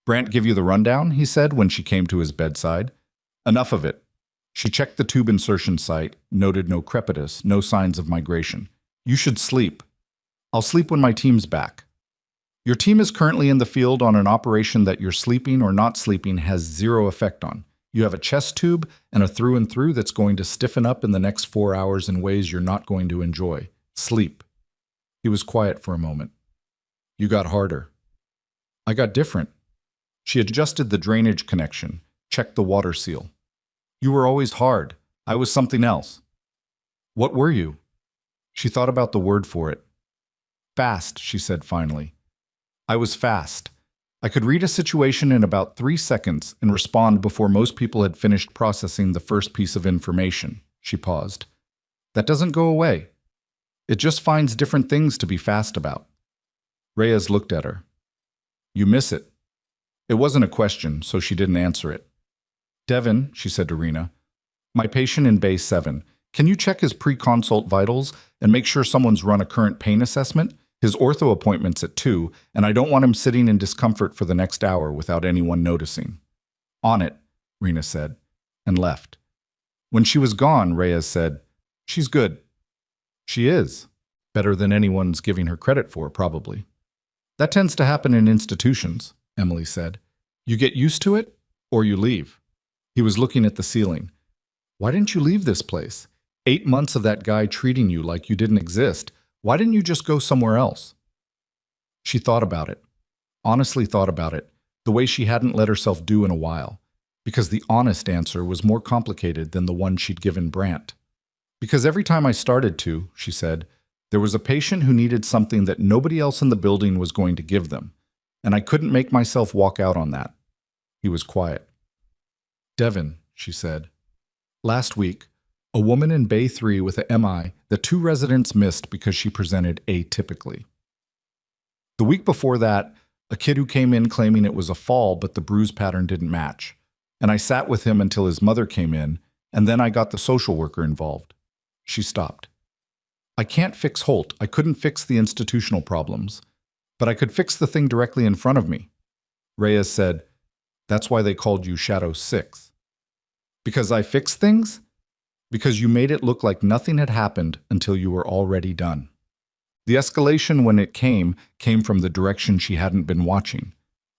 S1: Brandt give you the rundown, he said when she came to his bedside. Enough of it. She checked the tube insertion site, noted no crepitus, no signs of migration. You should sleep. I'll sleep when my team's back. Your team is currently in the field on an operation that your sleeping or not sleeping has zero effect on. You have a chest tube and a through and through that's going to stiffen up in the next 4 hours in ways you're not going to enjoy. Sleep. He was quiet for a moment. You got harder. I got different. She adjusted the drainage connection, checked the water seal. You were always hard. I was something else. What were you? She thought about the word for it. Fast, she said finally. I was fast. I could read a situation in about 3 seconds and respond before most people had finished processing the first piece of information. She paused. That doesn't go away. It just finds different things to be fast about. Reyes looked at her. You miss it. It wasn't a question, so she didn't answer it. Devin, she said to Rena, my patient in Bay 7, can you check his pre-consult vitals and make sure someone's run a current pain assessment? His ortho appointment's at 2, and I don't want him sitting in discomfort for the next hour without anyone noticing. On it, Rena said, and left. When she was gone, Reyes said, she's good. She is. Better than anyone's giving her credit for, probably. That tends to happen in institutions, Emily said. You get used to it, or you leave. He was looking at the ceiling. Why didn't you leave this place? 8 months of that guy treating you like you didn't exist. Why didn't you just go somewhere else? She thought about it. Honestly thought about it, the way she hadn't let herself do in a while. Because the honest answer was more complicated than the one she'd given Brandt. Because every time I started to, she said, there was a patient who needed something that nobody else in the building was going to give them. And I couldn't make myself walk out on that. He was quiet. Devin, she said. Last week, a woman in Bay 3 with a MI that 2 residents missed because she presented atypically. The week before that, a kid who came in claiming it was a fall but the bruise pattern didn't match. And I sat with him until his mother came in, and then I got the social worker involved. She stopped. I can't fix Holt. I couldn't fix the institutional problems. But I could fix the thing directly in front of me. Reyes said, that's why they called you Shadow 6. Because I fixed things? Because you made it look like nothing had happened until you were already done. The escalation, when it came from the direction she hadn't been watching.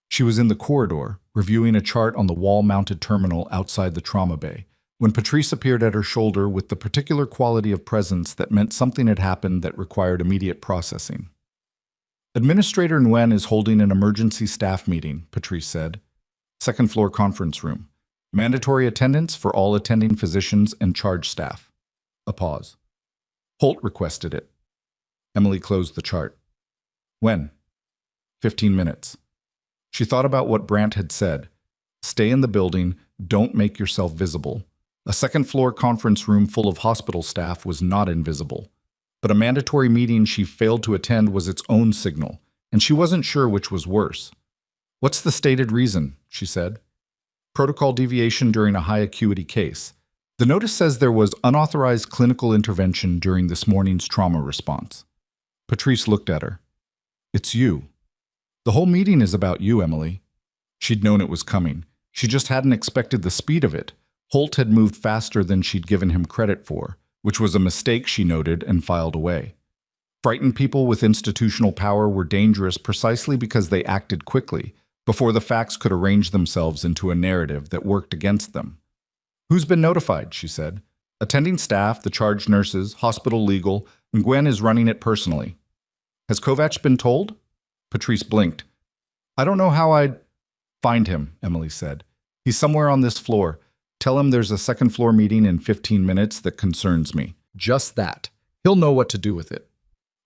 S1: She was in the corridor, reviewing a chart on the wall-mounted terminal outside the trauma bay, when Patrice appeared at her shoulder with the particular quality of presence that meant something had happened that required immediate processing. Administrator Nguyen is holding an emergency staff meeting, Patrice said. Second-floor conference room. Mandatory attendance for all attending physicians and charge staff. A pause. Holt requested it. Emily closed the chart. When? 15 minutes. She thought about what Brandt had said. Stay in the building, don't make yourself visible. A second-floor conference room full of hospital staff was not invisible. But a mandatory meeting she failed to attend was its own signal, and she wasn't sure which was worse. What's the stated reason? She said. Protocol deviation during a high-acuity case. The notice says there was unauthorized clinical intervention during this morning's trauma response. Patrice looked at her. It's you. The whole meeting is about you, Emily. She'd known it was coming. She just hadn't expected the speed of it. Holt had moved faster than she'd given him credit for, which was a mistake, she noted, and filed away. Frightened people with institutional power were dangerous precisely because they acted quickly, before the facts could arrange themselves into a narrative that worked against them. Who's been notified? She said. Attending staff, the charge nurses, hospital legal, and Gwen is running it personally. Has Kovacs been told? Patrice blinked. I don't know how I'd find him, Emily said. He's somewhere on this floor. Tell him there's a second-floor meeting in 15 minutes that concerns me. Just that. He'll know what to do with it.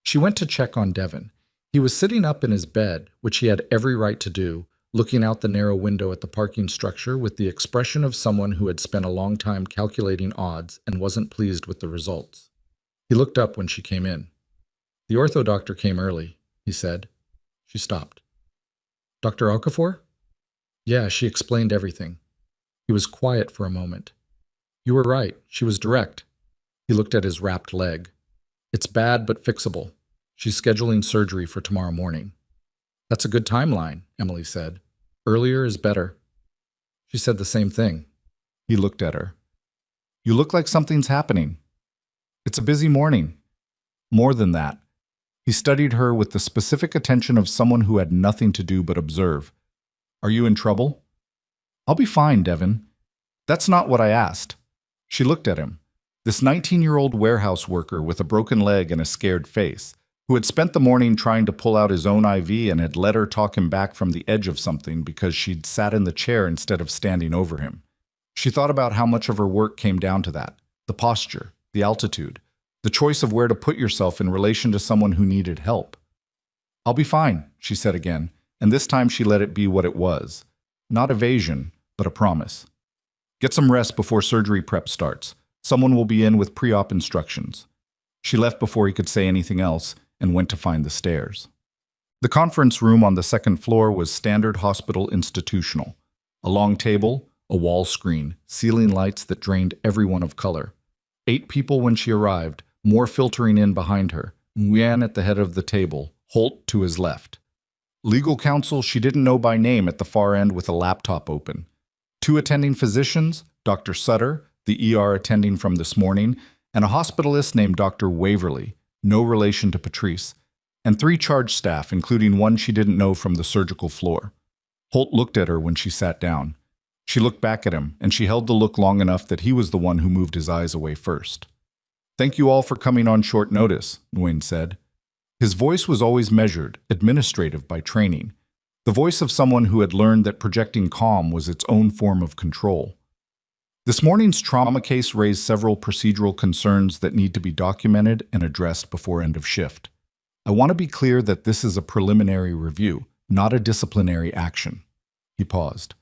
S1: She went to check on Devon. He was sitting up in his bed, which he had every right to do, looking out the narrow window at the parking structure with the expression of someone who had spent a long time calculating odds and wasn't pleased with the results. He looked up when she came in. The ortho doctor came early, he said. She stopped. Dr. Okafor? Yeah, she explained everything. He was quiet for a moment. You were right, she was direct. He looked at his wrapped leg. It's bad but fixable. She's scheduling surgery for tomorrow morning. That's a good timeline, Emily said. Earlier is better. She said the same thing. He looked at her. You look like something's happening. It's a busy morning. More than that. He studied her with the specific attention of someone who had nothing to do but observe. Are you in trouble? I'll be fine, Devon. That's not what I asked. She looked at him. This 19-year-old warehouse worker with a broken leg and a scared face, who had spent the morning trying to pull out his own IV and had let her talk him back from the edge of something because she'd sat in the chair instead of standing over him. She thought about how much of her work came down to that, the posture, the altitude, the choice of where to put yourself in relation to someone who needed help. I'll be fine, she said again, and this time she let it be what it was. Not evasion, but a promise. Get some rest before surgery prep starts. Someone will be in with pre-op instructions. She left before he could say anything else and went to find the stairs. The conference room on the second floor was standard hospital institutional. A long table, a wall screen, ceiling lights that drained everyone of color. 8 people when she arrived, more filtering in behind her, Nguyen at the head of the table, Holt to his left. Legal counsel she didn't know by name at the far end with a laptop open. 2 attending physicians, Dr. Sutter, the ER attending from this morning, and a hospitalist named Dr. Waverly, no relation to Patrice, and 3 charge staff, including one she didn't know from the surgical floor. Holt looked at her when she sat down. She looked back at him, and she held the look long enough that he was the one who moved his eyes away first. Thank you all for coming on short notice, Nguyen said. His voice was always measured, administrative by training, the voice of someone who had learned that projecting calm was its own form of control. This morning's trauma case raised several procedural concerns that need to be documented and addressed before end of shift. I want to be clear that this is a preliminary review, not a disciplinary action. He paused.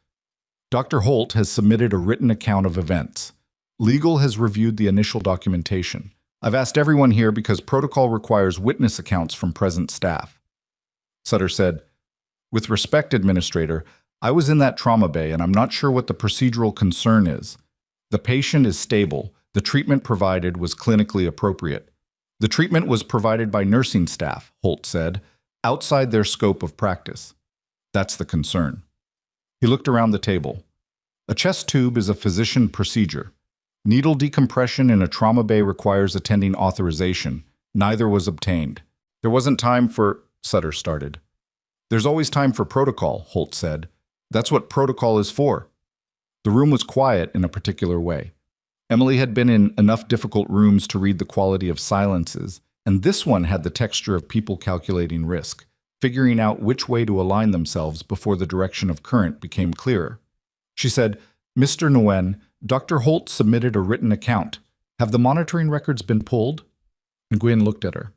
S1: Dr. Holt has submitted a written account of events. Legal has reviewed the initial documentation. I've asked everyone here because protocol requires witness accounts from present staff. Sutter said, with respect, Administrator, I was in that trauma bay and I'm not sure what the procedural concern is. The patient is stable. The treatment provided was clinically appropriate. The treatment was provided by nursing staff, Holt said, outside their scope of practice. That's the concern. He looked around the table. A chest tube is a physician procedure. Needle decompression in a trauma bay requires attending authorization. Neither was obtained. There wasn't time for, Sutter started. There's always time for protocol, Holt said. That's what protocol is for. The room was quiet in a particular way. Emily had been in enough difficult rooms to read the quality of silences, and this one had the texture of people calculating risk, figuring out which way to align themselves before the direction of current became clearer. She said, Mr. Nguyen, Dr. Holt submitted a written account.
S2: Have the monitoring records been pulled? Nguyen looked at her.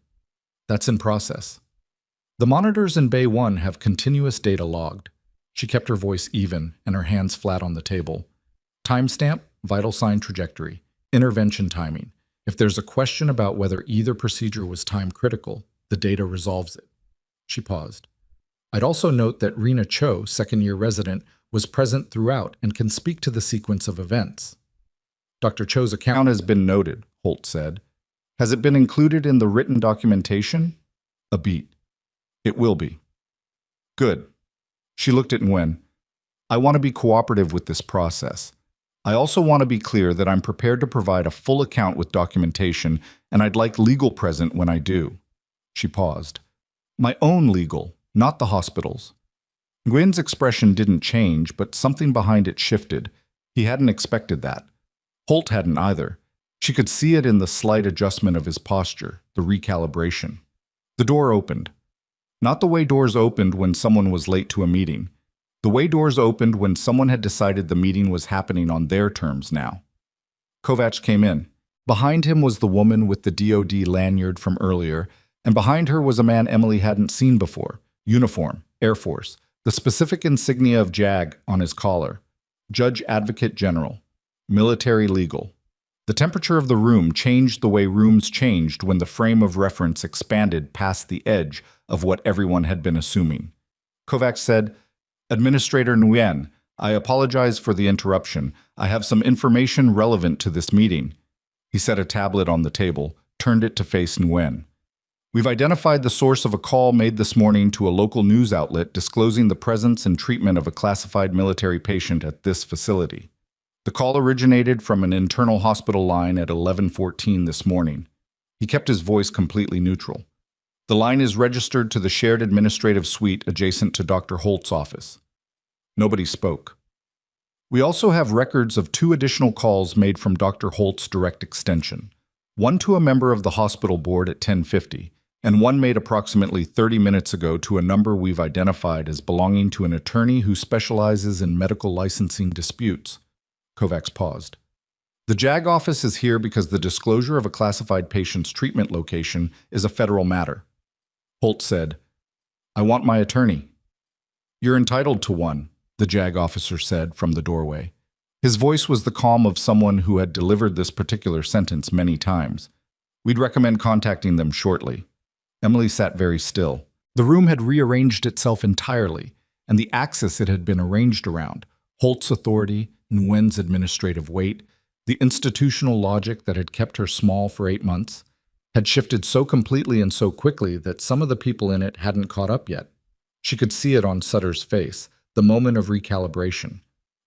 S2: That's in process. The monitors in Bay 1 have continuous data logged. She kept her voice even and her hands flat on the table. Timestamp, vital sign trajectory, intervention timing. If there's a question about whether either procedure was time critical, the data resolves it. She paused. I'd also note that Rena Cho, second-year resident, was present throughout and can speak to the sequence of events. Dr. Cho's account
S1: Has been noted, Holt said. Has it been included in the written documentation? A beat. It will be. Good. She looked at Nguyen. I want to be cooperative with this process. I also want to be clear that I'm prepared to provide a full account with documentation, and I'd like legal present when I do. She paused. My own legal, not the hospital's. Nguyen's expression didn't change, but something behind it shifted. He hadn't expected that. Holt hadn't either. She could see it in the slight adjustment of his posture, the recalibration. The door opened. Not the way doors opened when someone was late to a meeting. The way doors opened when someone had decided the meeting was happening on their terms now. Kovacs came in. Behind him was the woman with the DoD lanyard from earlier, and behind her was a man Emily hadn't seen before. Uniform, Air Force, the specific insignia of JAG on his collar. Judge Advocate General. Military legal. The temperature of the room changed the way rooms changed when the frame of reference expanded past the edge of what everyone had been assuming. Kovacs said, Administrator Nguyen, I apologize for the interruption. I have some information relevant to this meeting. He set a tablet on the table, turned it to face Nguyen. We've identified the source of a call made this morning to a local news outlet disclosing the presence and treatment of a classified military patient at this facility. The call originated from an internal hospital line at 11:14 this morning. He kept his voice completely neutral. The line is registered to the shared administrative suite adjacent to Dr. Holt's office. Nobody spoke. We also have records of 2 additional calls made from Dr. Holt's direct extension. One to a member of the hospital board at 10:50, and one made approximately 30 minutes ago to a number we've identified as belonging to an attorney who specializes in medical licensing disputes. Kovacs paused. The JAG office is here because the disclosure of a classified patient's treatment location is a federal matter. Holt said, I want my attorney. You're entitled to one, the JAG officer said from the doorway. His voice was the calm of someone who had delivered this particular sentence many times. We'd recommend contacting them shortly. Emily sat very still. The room had rearranged itself entirely, and the axis it had been arranged around, Holt's authority, Nguyen's administrative weight, the institutional logic that had kept her small for 8 months, had shifted so completely and so quickly that some of the people in it hadn't caught up yet. She could see it on Sutter's face, the moment of recalibration.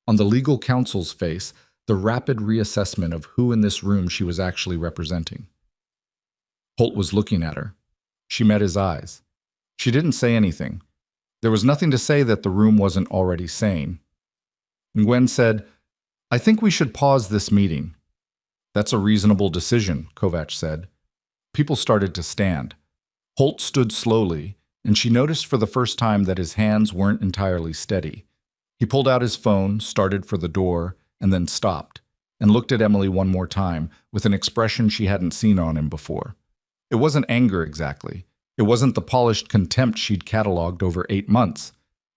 S1: On the legal counsel's face, the rapid reassessment of who in this room she was actually representing. Holt was looking at her. She met his eyes. She didn't say anything. There was nothing to say that the room wasn't already saying. Nguyen said, I think we should pause this meeting. That's a reasonable decision, Kovacs said. People started to stand. Holt stood slowly, and she noticed for the first time that his hands weren't entirely steady. He pulled out his phone, started for the door, and then stopped, and looked at Emily one more time with an expression she hadn't seen on him before. It wasn't anger exactly. It wasn't the polished contempt she'd cataloged over 8 months.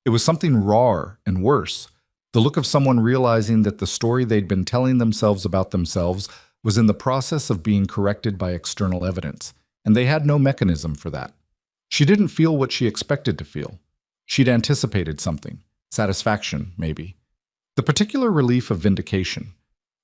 S1: It was something rawer and worse, the look of someone realizing that the story they'd been telling themselves about themselves was in the process of being corrected by external evidence, and they had no mechanism for that. She didn't feel what she expected to feel. She'd anticipated something. Satisfaction, maybe. The particular relief of vindication.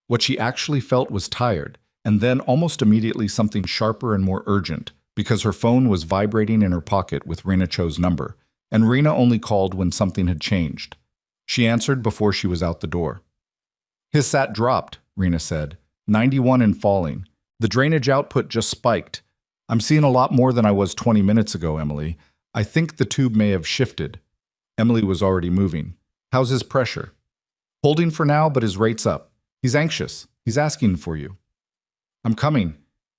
S1: What she actually felt was tired, and then almost immediately something sharper and more urgent, because her phone was vibrating in her pocket with Rena Cho's number, and Rena only called when something had changed. She answered before she was out the door. His SAT dropped, Rena said. 91 and falling. The drainage output just spiked. I'm seeing a lot more than I was 20 minutes ago, Emily. I think the tube may have shifted. Emily was already moving. How's his pressure? Holding for now, but his rate's up. He's anxious. He's asking for you. I'm coming.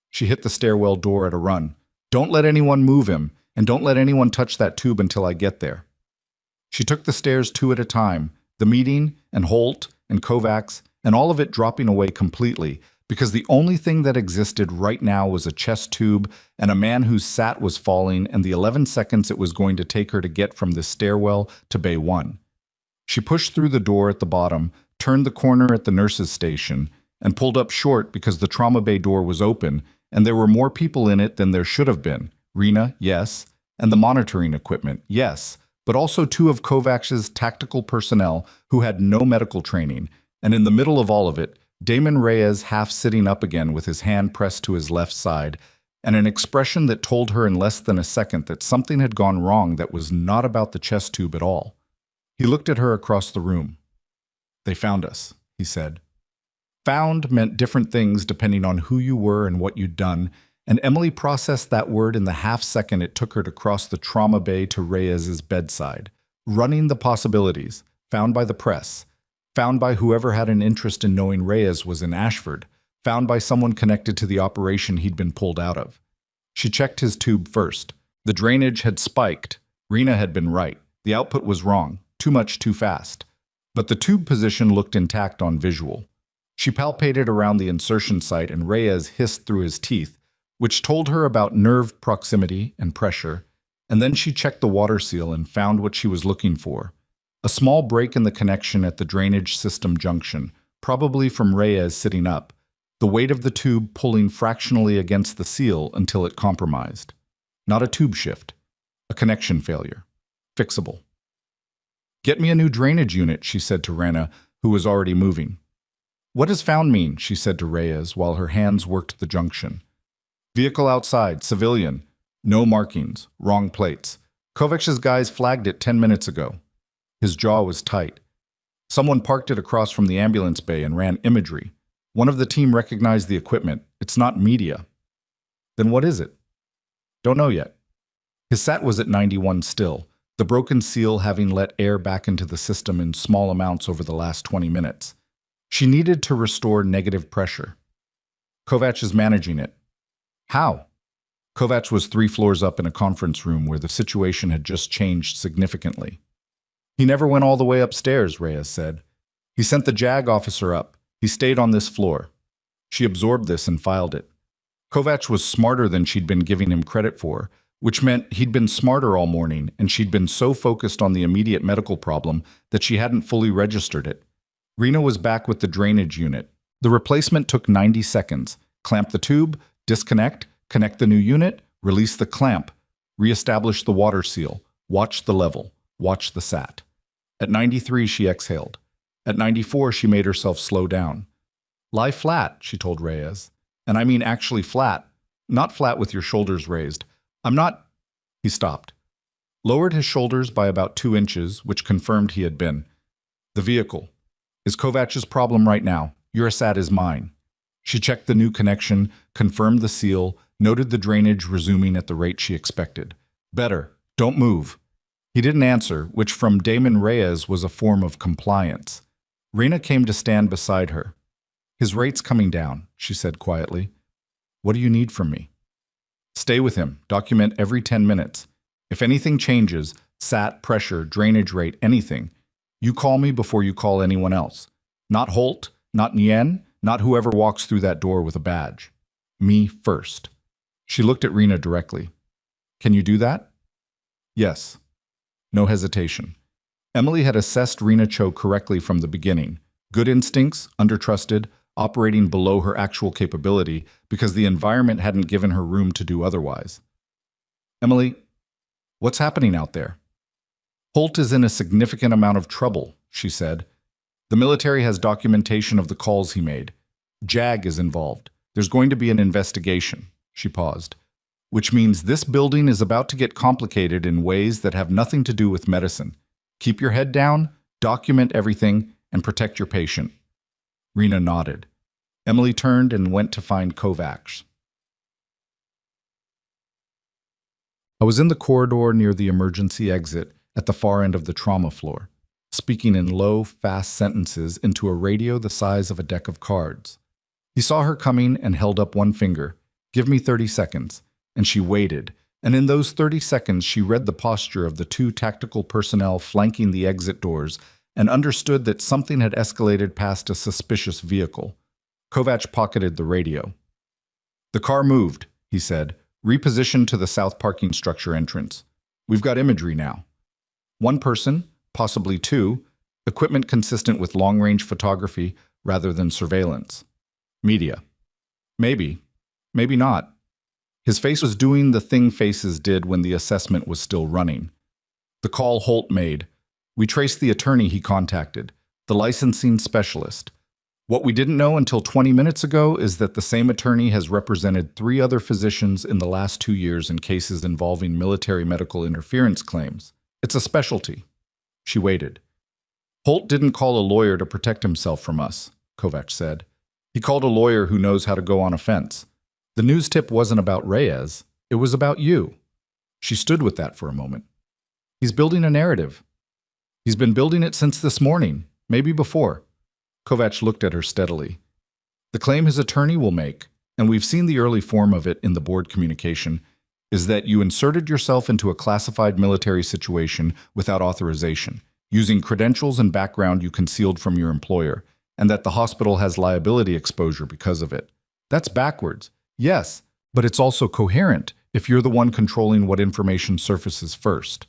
S1: She hit the stairwell door at a run. Don't let anyone move him, and don't let anyone touch that tube until I get there. She took the stairs 2 at a time, the meeting, and Holt, and Kovacs, and all of it dropping away completely, because the only thing that existed right now was a chest tube and a man whose sat was falling and the 11 seconds it was going to take her to get from the stairwell to Bay 1. She pushed through the door at the bottom, turned the corner at the nurse's station, and pulled up short because the trauma bay door was open and there were more people in it than there should have been. Rena, yes, and the monitoring equipment, yes, but also two of Kovacs's tactical personnel who had no medical training, and in the middle of all of it, Damon Reyes half sitting up again with his hand pressed to his left side, and an expression that told her in less than a second that something had gone wrong that was not about the chest tube at all. He looked at her across the room. "They found us," he said. Found meant different things depending on who you were and what you'd done, and Emily processed that word in the half second it took her to cross the trauma bay to Reyes's bedside, running the possibilities, found by the press, found by whoever had an interest in knowing Reyes was in Ashford, found by someone connected to the operation he'd been pulled out of. She checked his tube first. The drainage had spiked. Rena had been right. The output was wrong. Too much too fast. But the tube position looked intact on visual. She palpated around the insertion site and Reyes hissed through his teeth, which told her about nerve proximity and pressure, and then she checked the water seal and found what she was looking for. A small break in the connection at the drainage system junction, probably from Reyes sitting up, the weight of the tube pulling fractionally against the seal until it compromised. Not a tube shift, a connection failure. Fixable. "Get me a new drainage unit," she said to Rena, who was already moving. "What does found mean?" she said to Reyes while her hands worked the junction. "Vehicle outside, civilian. No markings, wrong plates. Kovacs's guys flagged it 10 minutes ago." His jaw was tight. "Someone parked it across from the ambulance bay and ran imagery. One of the team recognized the equipment. It's not media." "Then what is it?" "Don't know yet." His sat was at 91 still, the broken seal having let air back into the system in small amounts over the last 20 minutes. She needed to restore negative pressure. "Kovacs is managing it." "How?" Kovacs was 3 floors up in a conference room where the situation had just changed significantly. "He never went all the way upstairs," Reyes said. "He sent the JAG officer up. He stayed on this floor." She absorbed this and filed it. Kovacs was smarter than she'd been giving him credit for, which meant he'd been smarter all morning and she'd been so focused on the immediate medical problem that she hadn't fully registered it. Rena was back with the drainage unit. The replacement took 90 seconds. Clamp the tube, disconnect, connect the new unit, release the clamp, reestablish the water seal, watch the level, watch the sat. At 93, she exhaled. At 94, she made herself slow down. "Lie flat," she told Reyes. "And I mean actually flat, not flat with your shoulders raised. I'm not—" He stopped. Lowered his shoulders by about 2 inches, which confirmed he had been. "The vehicle is Kovacs's problem right now. Your sat is mine." She checked the new connection, confirmed the seal, noted the drainage resuming at the rate she expected. "Better. Don't move." He didn't answer, which from Damon Reyes was a form of compliance. Rena came to stand beside her. "His rate's coming down," she said quietly. "What do you need from me?" "Stay with him. Document every 10 minutes. If anything changes, sat, pressure, drainage rate, anything, you call me before you call anyone else. Not Holt, not Nguyen, not whoever walks through that door with a badge. Me first." She looked at Rena directly. "Can you do that?" "Yes." No hesitation. Emily had assessed Rena Cho correctly from the beginning. Good instincts, undertrusted, operating below her actual capability because the environment hadn't given her room to do otherwise. "Emily, what's happening out there?" "Holt is in a significant amount of trouble," she said. "The military has documentation of the calls he made. JAG is involved. There's going to be an investigation." She paused. "Which means this building is about to get complicated in ways that have nothing to do with medicine. Keep your head down, document everything, and protect your patient." Rena nodded. Emily turned and went to find Kovacs. I was in the corridor near the emergency exit at the far end of the trauma floor, speaking in low, fast sentences into a radio the size of a deck of cards. He saw her coming and held up one finger. "Give me 30 seconds. And she waited, and in those 30 seconds she read the posture of the 2 tactical personnel flanking the exit doors and understood that something had escalated past a suspicious vehicle. Kovac pocketed the radio. The car moved, he said, repositioned to the south parking structure entrance. We've got imagery now. One person, possibly two, equipment consistent with long-range photography rather than surveillance. Media. Maybe. Maybe not. His face was doing the thing faces did when the assessment was still running. The call Holt made. We traced the attorney he contacted, the licensing specialist. What we didn't know until 20 minutes ago is that the same attorney has represented 3 other physicians in the last 2 years in cases involving military medical interference claims. It's a specialty. She waited. Holt didn't call a lawyer to protect himself from us, Kovac said. He called a lawyer who knows how to go on a fence. The news tip wasn't about Reyes. It was about you. She stood with that for a moment. He's building a narrative. He's been building it since this morning, maybe before. Kovac looked at her steadily. The claim his attorney will make, and we've seen the early form of it in the board communication, is that you inserted yourself into a classified military situation without authorization, using credentials and background you concealed from your employer, and that the hospital has liability exposure because of it. That's backwards, yes, but it's also coherent if you're the one controlling what information surfaces first.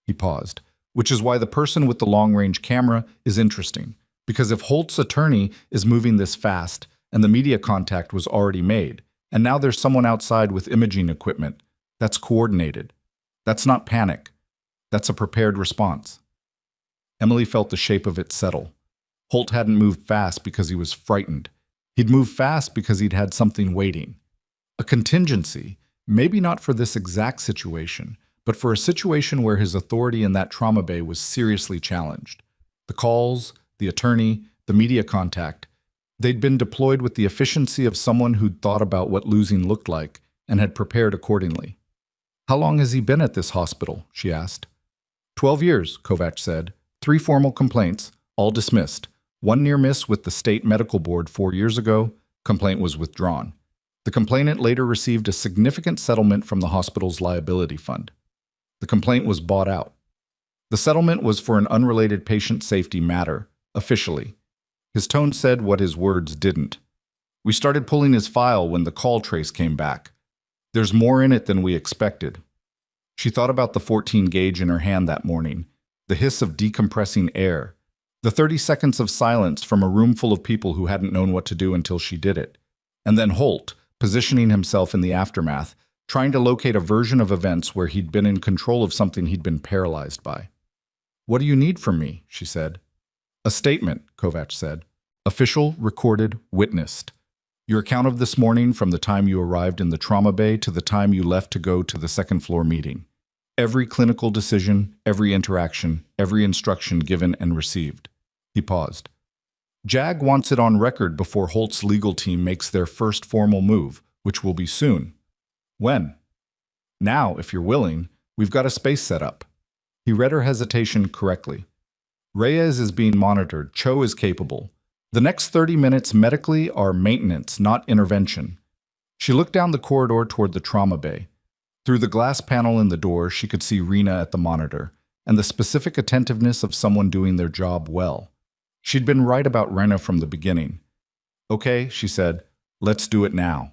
S1: He paused, which is why the person with the long-range camera is interesting. Because if Holt's attorney is moving this fast and the media contact was already made, and now there's someone outside with imaging equipment, that's coordinated. That's not panic. That's a prepared response. Emily felt the shape of it settle. Holt hadn't moved fast because he was frightened. He'd moved fast because he'd had something waiting. A contingency, maybe not for this exact situation, but for a situation where his authority in that trauma bay was seriously challenged. The calls, the attorney, the media contact, they'd been deployed with the efficiency of someone who'd thought about what losing looked like and had prepared accordingly. How long has he been at this hospital? She asked. 12 years, Kovac said. 3 formal complaints, all dismissed. 1 near miss with the state medical board 4 years ago. Complaint was withdrawn. The complainant later received a significant settlement from the hospital's liability fund. The complaint was bought out. The settlement was for an unrelated patient safety matter, officially. His tone said what his words didn't. We started pulling his file when the call trace came back. There's more in it than we expected. She thought about the 14 gauge in her hand that morning, the hiss of decompressing air, the 30 seconds of silence from a room full of people who hadn't known what to do until she did it. And then Holt, positioning himself in the aftermath, trying to locate a version of events where he'd been in control of something he'd been paralyzed by. What do you need from me? She said. A statement, Kovac said. Official, recorded, witnessed. Your account of this morning from the time you arrived in the trauma bay to the time you left to go to the second floor meeting. Every clinical decision, every interaction, every instruction given and received. He paused. JAG wants it on record before Holt's legal team makes their first formal move, which will be soon. When? Now, if you're willing, we've got a space set up. He read her hesitation correctly. Reyes is being monitored. Cho is capable. The next 30 minutes medically are maintenance, not intervention. She looked down the corridor toward the trauma bay. Through the glass panel in the door, she could see Rena at the monitor, and the specific attentiveness of someone doing their job well. She'd been right about Rena from the beginning. Okay, she said, let's do it now.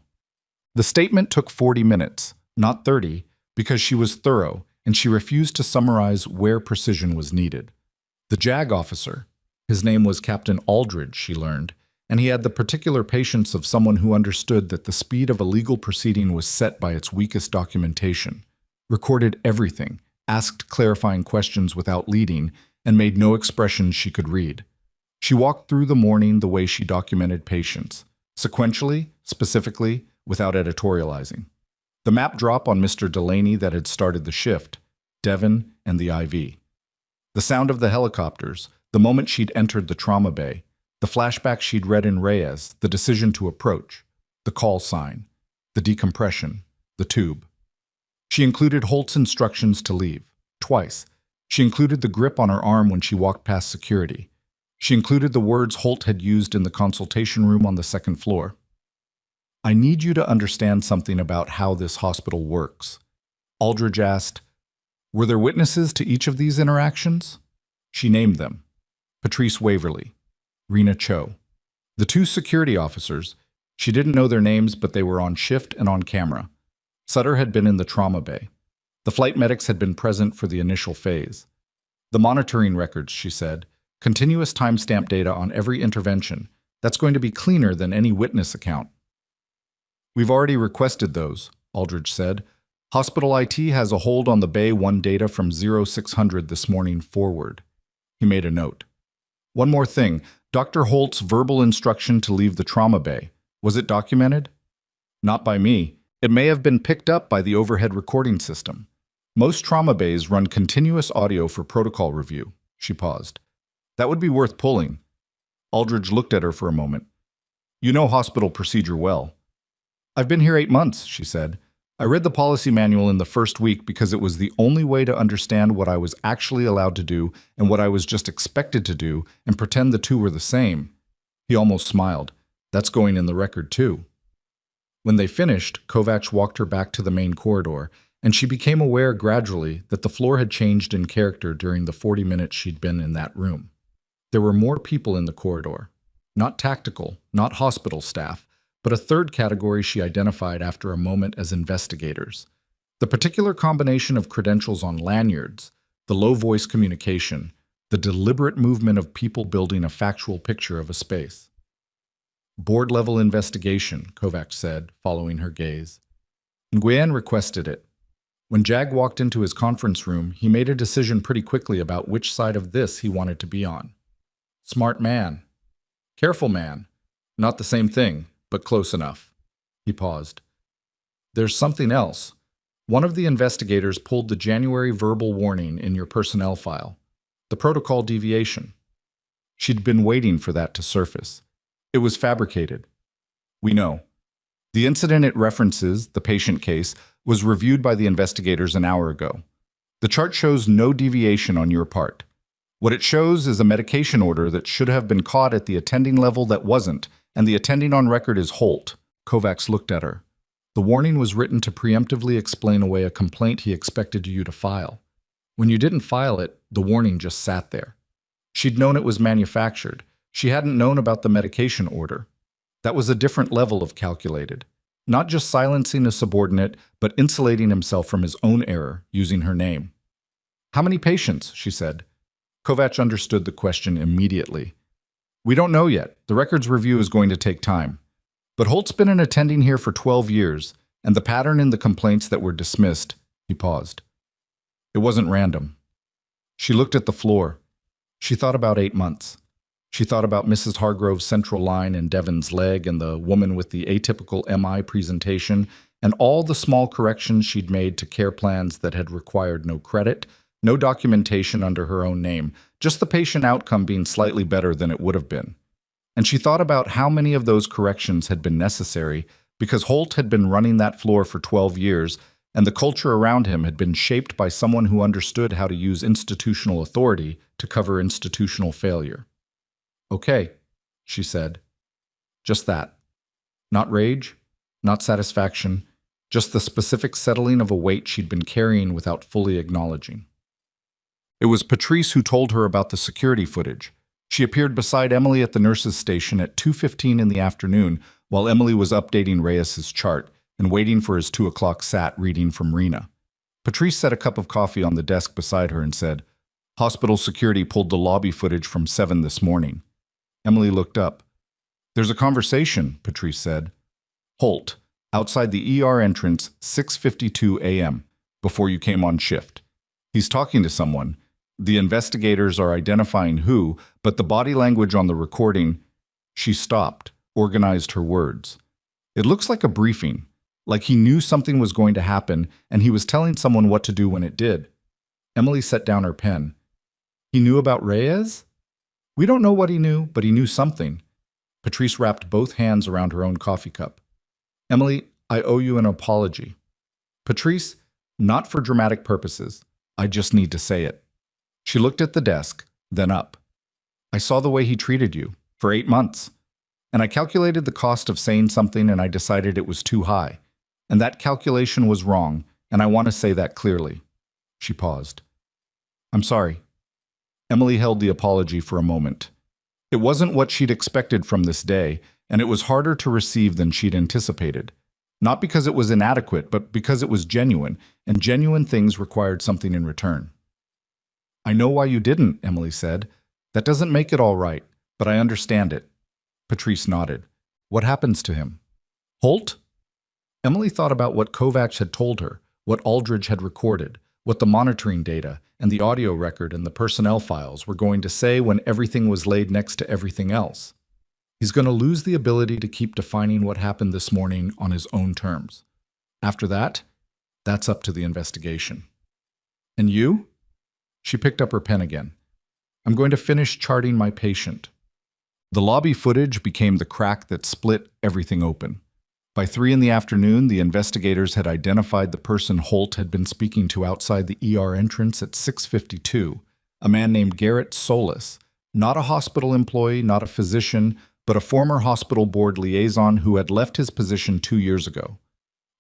S1: The statement took 40 minutes, not 30, because she was thorough, and she refused to summarize where precision was needed. The JAG officer, his name was Captain Aldridge, she learned, and he had the particular patience of someone who understood that the speed of a legal proceeding was set by its weakest documentation, recorded everything, asked clarifying questions without leading, and made no expressions she could read. She walked through the morning the way she documented patients, sequentially, specifically, without editorializing. The map drop on Mr. Delaney that had started the shift, Devon, and the IV. The sound of the helicopters, the moment she'd entered the trauma bay, the flashback she'd read in Reyes, the decision to approach, the call sign, the decompression, the tube. She included Holt's instructions to leave, twice. She included the grip on her arm when she walked past security. She included the words Holt had used in the consultation room on the second floor. I need you to understand something about how this hospital works. Aldridge asked, were there witnesses to each of these interactions? She named them. Patrice Waverly, Rena Cho, The two security officers, she didn't know their names, but they were on shift and on camera. Sutter had been in the trauma bay. The flight medics had been present for the initial phase. The monitoring records, she said, continuous timestamp data on every intervention. That's going to be cleaner than any witness account. We've already requested those, Aldridge said. Hospital IT has a hold on the Bay 1 data from 0600 this morning forward. He made a note. One more thing, Dr. Holt's verbal instruction to leave the trauma bay. Was it documented? Not by me. It may have been picked up by the overhead recording system. Most trauma bays run continuous audio for protocol review. She paused. That would be worth pulling. Aldridge looked at her for a moment. You know hospital procedure well. I've been here 8 months, she said. I read the policy manual in the first week because it was the only way to understand what I was actually allowed to do and what I was just expected to do and pretend the two were the same. He almost smiled. That's going in the record too. When they finished, Kovacs walked her back to the main corridor, and she became aware gradually that the floor had changed in character during the 40 minutes she'd been in that room. There were more people in the corridor. Not tactical, not hospital staff, but a third category she identified after a moment as investigators. The particular combination of credentials on lanyards, the low-voice communication, the deliberate movement of people building a factual picture of a space. Board-level investigation, Kovacs said, following her gaze. Nguyen requested it. When Jag walked into his conference room, he made a decision pretty quickly about which side of this he wanted to be on. Smart man. Careful man. Not the same thing, but close enough. He paused. There's something else. One of the investigators pulled the January verbal warning in your personnel file. The protocol deviation. She'd been waiting for that to surface. It was fabricated. We know. The incident it references, the patient case, was reviewed by the investigators an hour ago. The chart shows no deviation on your part. What it shows is a medication order that should have been caught at the attending level that wasn't, and the attending on record is Holt. Kovacs looked at her. The warning was written to preemptively explain away a complaint he expected you to file. When you didn't file it, the warning just sat there. She'd known it was manufactured. She hadn't known about the medication order. That was a different level of calculated. Not just silencing a subordinate, but insulating himself from his own error, using her name. How many patients? She said. Kovacs understood the question immediately. We don't know yet. The records review is going to take time. But Holt's been an attending here for 12 years, and the pattern in the complaints that were dismissed, he paused. It wasn't random. She looked at the floor. She thought about 8 months. She thought about Mrs. Hargrove's central line in Devon's leg and the woman with the atypical MI presentation and all the small corrections she'd made to care plans that had required no credit, no documentation under her own name, just the patient outcome being slightly better than it would have been. And she thought about how many of those corrections had been necessary because Holt had been running that floor for 12 years and the culture around him had been shaped by someone who understood how to use institutional authority to cover institutional failure. Okay, she said. Just that. Not rage, not satisfaction, just the specific settling of a weight she'd been carrying without fully acknowledging. It was Patrice who told her about the security footage. She appeared beside Emily at the nurse's station at 2:15 in the afternoon while Emily was updating Reyes's chart and waiting for his 2 o'clock sat reading from Rena. Patrice set a cup of coffee on the desk beside her and said, Hospital security pulled the lobby footage from 7 this morning. Emily looked up. There's a conversation, Patrice said. Holt, outside the ER entrance, 6:52 a.m., before you came on shift. He's talking to someone. The investigators are identifying who, but the body language on the recording, she stopped, organized her words. It looks like a briefing, like he knew something was going to happen and he was telling someone what to do when it did. Emily set down her pen. He knew about Reyes? We don't know what he knew, but he knew something. Patrice wrapped both hands around her own coffee cup. Emily, I owe you an apology. Patrice, not for dramatic purposes. I just need to say it. She looked at the desk, then up. I saw the way he treated you, for 8 months. And I calculated the cost of saying something and I decided it was too high. And that calculation was wrong, and I want to say that clearly. She paused. I'm sorry. Emily held the apology for a moment. It wasn't what she'd expected from this day, and it was harder to receive than she'd anticipated. Not because it was inadequate, but because it was genuine, and genuine things required something in return. "I know why you didn't," Emily said. "That doesn't make it all right, but I understand it." Patrice nodded. "What happens to him?" "Holt?" Emily thought about what Kovacs had told her, what Aldridge had recorded, what the monitoring data and the audio record and the personnel files were going to say when everything was laid next to everything else. He's going to lose the ability to keep defining what happened this morning on his own terms. After that, that's up to the investigation. "And you?" She picked up her pen again. "I'm going to finish charting my patient." The lobby footage became the crack that split everything open. By 3 in the afternoon, the investigators had identified the person Holt had been speaking to outside the ER entrance at 6:52, a man named Garrett Solis, not a hospital employee, not a physician, but a former hospital board liaison who had left his position 2 years ago.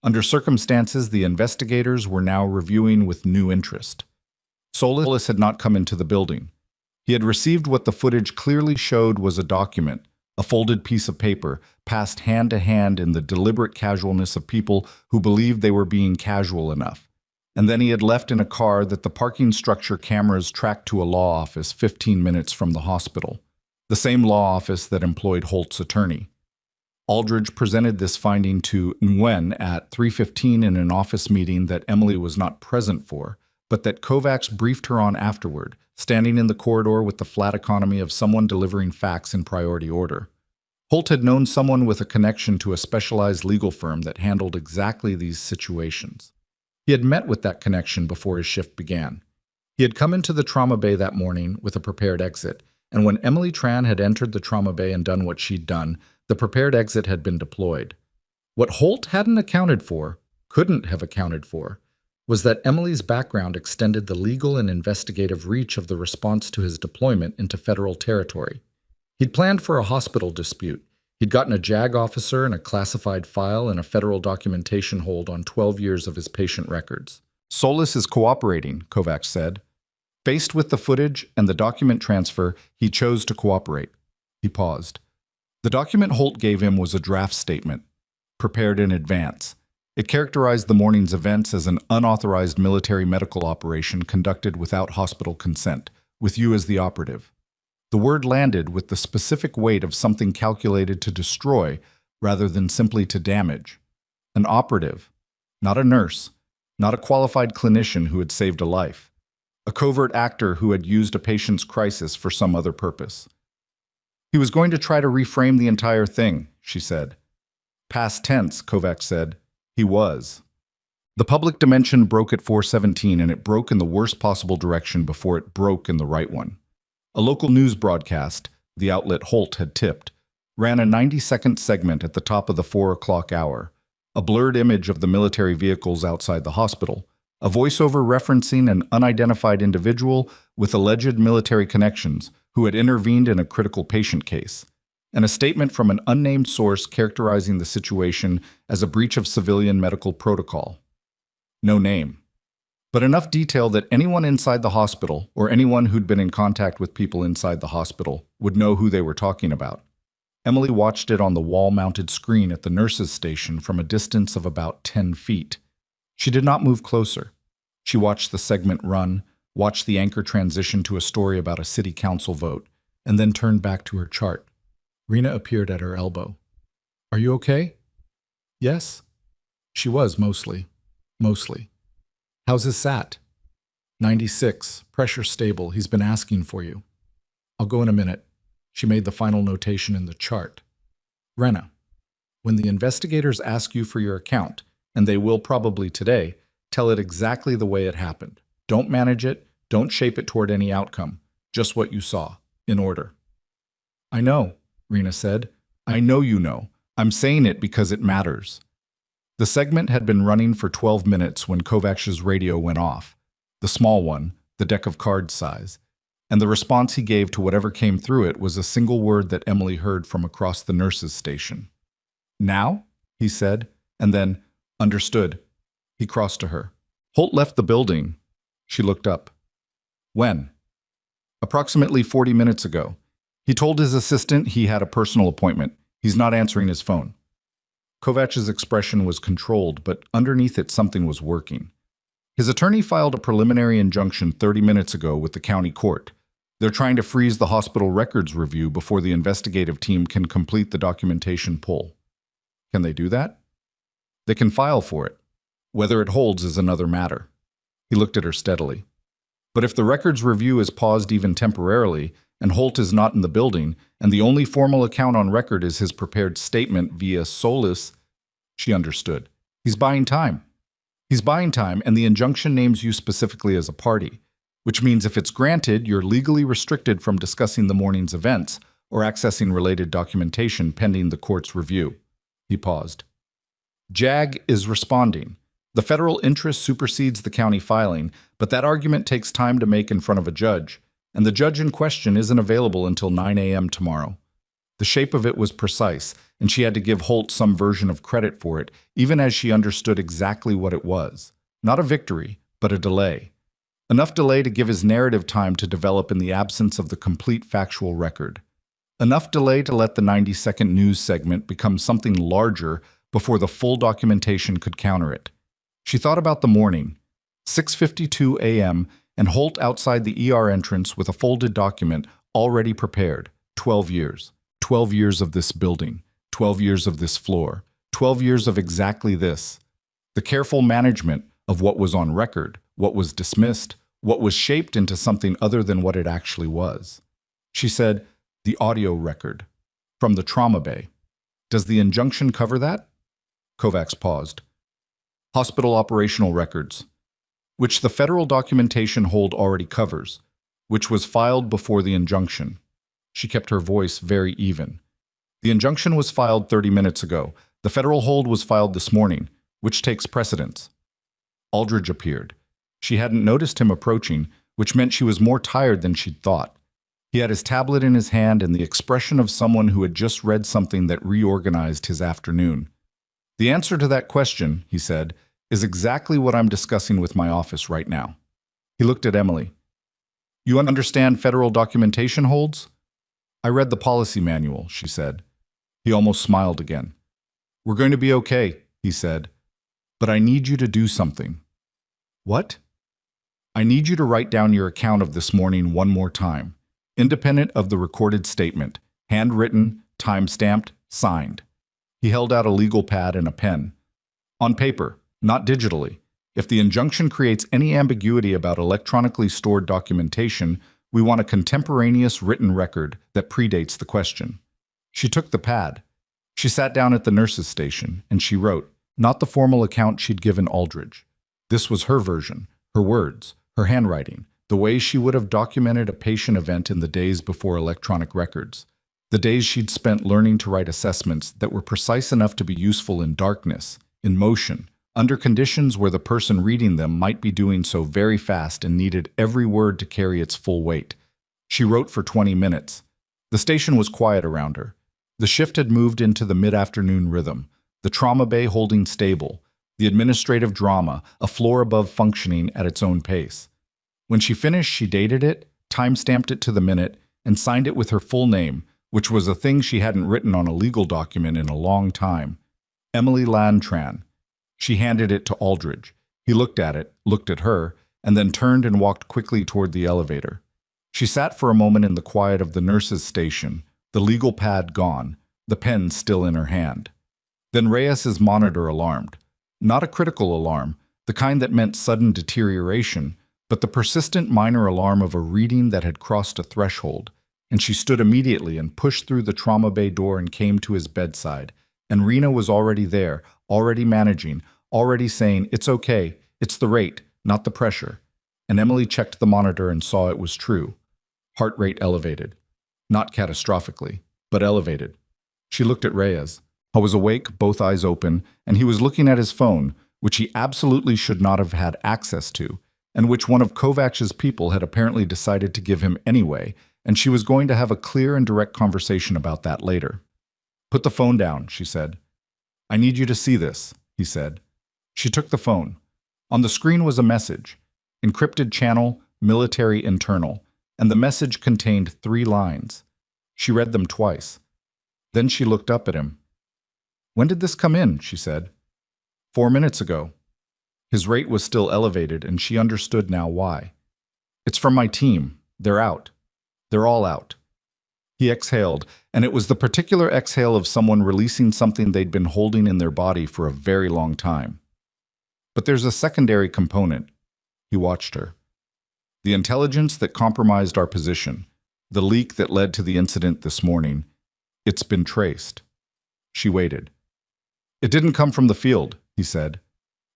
S1: Under circumstances the investigators were now reviewing with new interest. Solis had not come into the building. He had received what the footage clearly showed was a document, a folded piece of paper, passed hand to hand in the deliberate casualness of people who believed they were being casual enough. And then he had left in a car that the parking structure cameras tracked to a law office 15 minutes from the hospital, the same law office that employed Holt's attorney. Aldridge presented this finding to Nguyen at 3:15 in an office meeting that Emily was not present for, but that Kovacs briefed her on afterward, standing in the corridor with the flat economy of someone delivering facts in priority order. Holt had known someone with a connection to a specialized legal firm that handled exactly these situations. He had met with that connection before his shift began. He had come into the trauma bay that morning with a prepared exit, and when Emily Tran had entered the trauma bay and done what she'd done, the prepared exit had been deployed. What Holt hadn't accounted for, couldn't have accounted for, was that Emily's background extended the legal and investigative reach of the response to his deployment into federal territory. He'd planned for a hospital dispute. He'd gotten a JAG officer and a classified file and a federal documentation hold on 12 years of his patient records. "Solis is cooperating," Kovacs said. Faced with the footage and the document transfer, he chose to cooperate. He paused. The document Holt gave him was a draft statement, prepared in advance. It characterized the morning's events as an unauthorized military medical operation conducted without hospital consent, with you as the operative. The word landed with the specific weight of something calculated to destroy rather than simply to damage. An operative, not a nurse, not a qualified clinician who had saved a life. A covert actor who had used a patient's crisis for some other purpose. "He was going to try to reframe the entire thing," she said. "Past tense," Kovacs said. "He was." The public dimension broke at 4:17, and it broke in the worst possible direction before it broke in the right one. A local news broadcast, the outlet Holt had tipped, ran a 90-second segment at the top of the 4 o'clock hour, a blurred image of the military vehicles outside the hospital, a voiceover referencing an unidentified individual with alleged military connections who had intervened in a critical patient case, and a statement from an unnamed source characterizing the situation as a breach of civilian medical protocol. No name, but enough detail that anyone inside the hospital, or anyone who'd been in contact with people inside the hospital, would know who they were talking about. Emily watched it on the wall-mounted screen at the nurses' station from a distance of about 10 feet. She did not move closer. She watched the segment run, watched the anchor transition to a story about a city council vote, and then turned back to her chart. Rena appeared at her elbow. "Are you okay?" "Yes." She was, mostly. Mostly. "How's his SAT?" 96. Pressure stable. He's been asking for you." "I'll go in a minute." She made the final notation in the chart. "Rena, when the investigators ask you for your account, and they will probably today, tell it exactly the way it happened. Don't manage it. Don't shape it toward any outcome. Just what you saw. In order." "I know," Rena said. "I know you know. I'm saying it because it matters." The segment had been running for 12 minutes when Kovacs' radio went off, the small one, the deck of cards size, and the response he gave to whatever came through it was a single word that Emily heard from across the nurses' station. "Now?" he said, and then, "Understood." He crossed to her. "Holt left the building." She looked up. "When?" "Approximately 40 minutes ago. He told his assistant he had a personal appointment. He's not answering his phone. Kovach's expression was controlled, but underneath it something was working. His attorney filed a preliminary injunction 30 minutes ago with the county court. They're trying to freeze the hospital records review before the investigative team can complete the documentation pull. Can they do that? They can file for it. Whether it holds is another matter. He looked at her steadily. But if the records review is paused even temporarily, and Holt is not in the building, and the only formal account on record is his prepared statement via Solis, she understood. He's buying time. He's buying time, and the injunction names you specifically as a party, which means if it's granted, you're legally restricted from discussing the morning's events or accessing related documentation pending the court's review. He paused. JAG is responding. The federal interest supersedes the county filing, but that argument takes time to make in front of a judge, and the judge in question isn't available until 9 a.m. tomorrow. The shape of it was precise, and she had to give Holt some version of credit for it, even as she understood exactly what it was. Not a victory, but a delay. Enough delay to give his narrative time to develop in the absence of the complete factual record. Enough delay to let the 90-second news segment become something larger before the full documentation could counter it. She thought about the morning, 6:52 a.m., and Holt outside the ER entrance with a folded document already prepared. 12 years. 12 years of this building. 12 years of this floor. 12 years of exactly this. The careful management of what was on record, what was dismissed, what was shaped into something other than what it actually was. She said, the audio record. From the trauma bay. Does the injunction cover that? Kovacs paused. Hospital operational records, which the federal documentation hold already covers, which was filed before the injunction. She kept her voice very even. The injunction was filed 30 minutes ago. The federal hold was filed this morning, which takes precedence. Aldridge appeared. She hadn't noticed him approaching, which meant she was more tired than she'd thought. He had his tablet in his hand and the expression of someone who had just read something that reorganized his afternoon. The answer to that question, he said, is exactly what I'm discussing with my office right now. He looked at Emily. You understand federal documentation holds? I read the policy manual, she said. He almost smiled again. We're going to be okay, he said. But I need you to do something. What? I need you to write down your account of this morning one more time, independent of the recorded statement, handwritten, time-stamped, signed. He held out a legal pad and a pen. On paper, not digitally. If the injunction creates any ambiguity about electronically stored documentation, we want a contemporaneous written record that predates the question. She took the pad. She sat down at the nurse's station, and she wrote, not the formal account she'd given Aldridge. This was her version, her words, her handwriting, the way she would have documented a patient event in the days before electronic records. The days she'd spent learning to write assessments that were precise enough to be useful in darkness, in motion, under conditions where the person reading them might be doing so very fast and needed every word to carry its full weight. She wrote for 20 minutes. The station was quiet around her. The shift had moved into the mid-afternoon rhythm, the trauma bay holding stable, the administrative drama, a floor above functioning at its own pace. When she finished, she dated it, time-stamped it to the minute, and signed it with her full name, which was a thing she hadn't written on a legal document in a long time. Emily Lantran. She handed it to Aldridge. He looked at it, looked at her, and then turned and walked quickly toward the elevator. She sat for a moment in the quiet of the nurse's station, the legal pad gone, the pen still in her hand. Then Reyes's monitor alarmed. Not a critical alarm, the kind that meant sudden deterioration, but the persistent minor alarm of a reading that had crossed a threshold, and she stood immediately and pushed through the trauma bay door and came to his bedside. And Rena was already there, already managing, already saying, it's okay, it's the rate, not the pressure. And Emily checked the monitor and saw it was true. Heart rate elevated. Not catastrophically, but elevated. She looked at Reyes. He was awake, both eyes open, and he was looking at his phone, which he absolutely should not have had access to, and which one of Kovach's people had apparently decided to give him anyway, and she was going to have a clear and direct conversation about that later. Put the phone down, she said. I need you to see this, he said. She took the phone. On the screen was a message, encrypted channel, military internal, and the message contained 3 lines. She read them twice. Then she looked up at him. "When did this come in?" she said. 4 minutes ago." His rate was still elevated, and she understood now why. "It's from my team. They're out. They're all out." He exhaled, and it was the particular exhale of someone releasing something they'd been holding in their body for a very long time. "But there's a secondary component." He watched her. "The intelligence that compromised our position, the leak that led to the incident this morning, it's been traced." She waited. "It didn't come from the field," he said.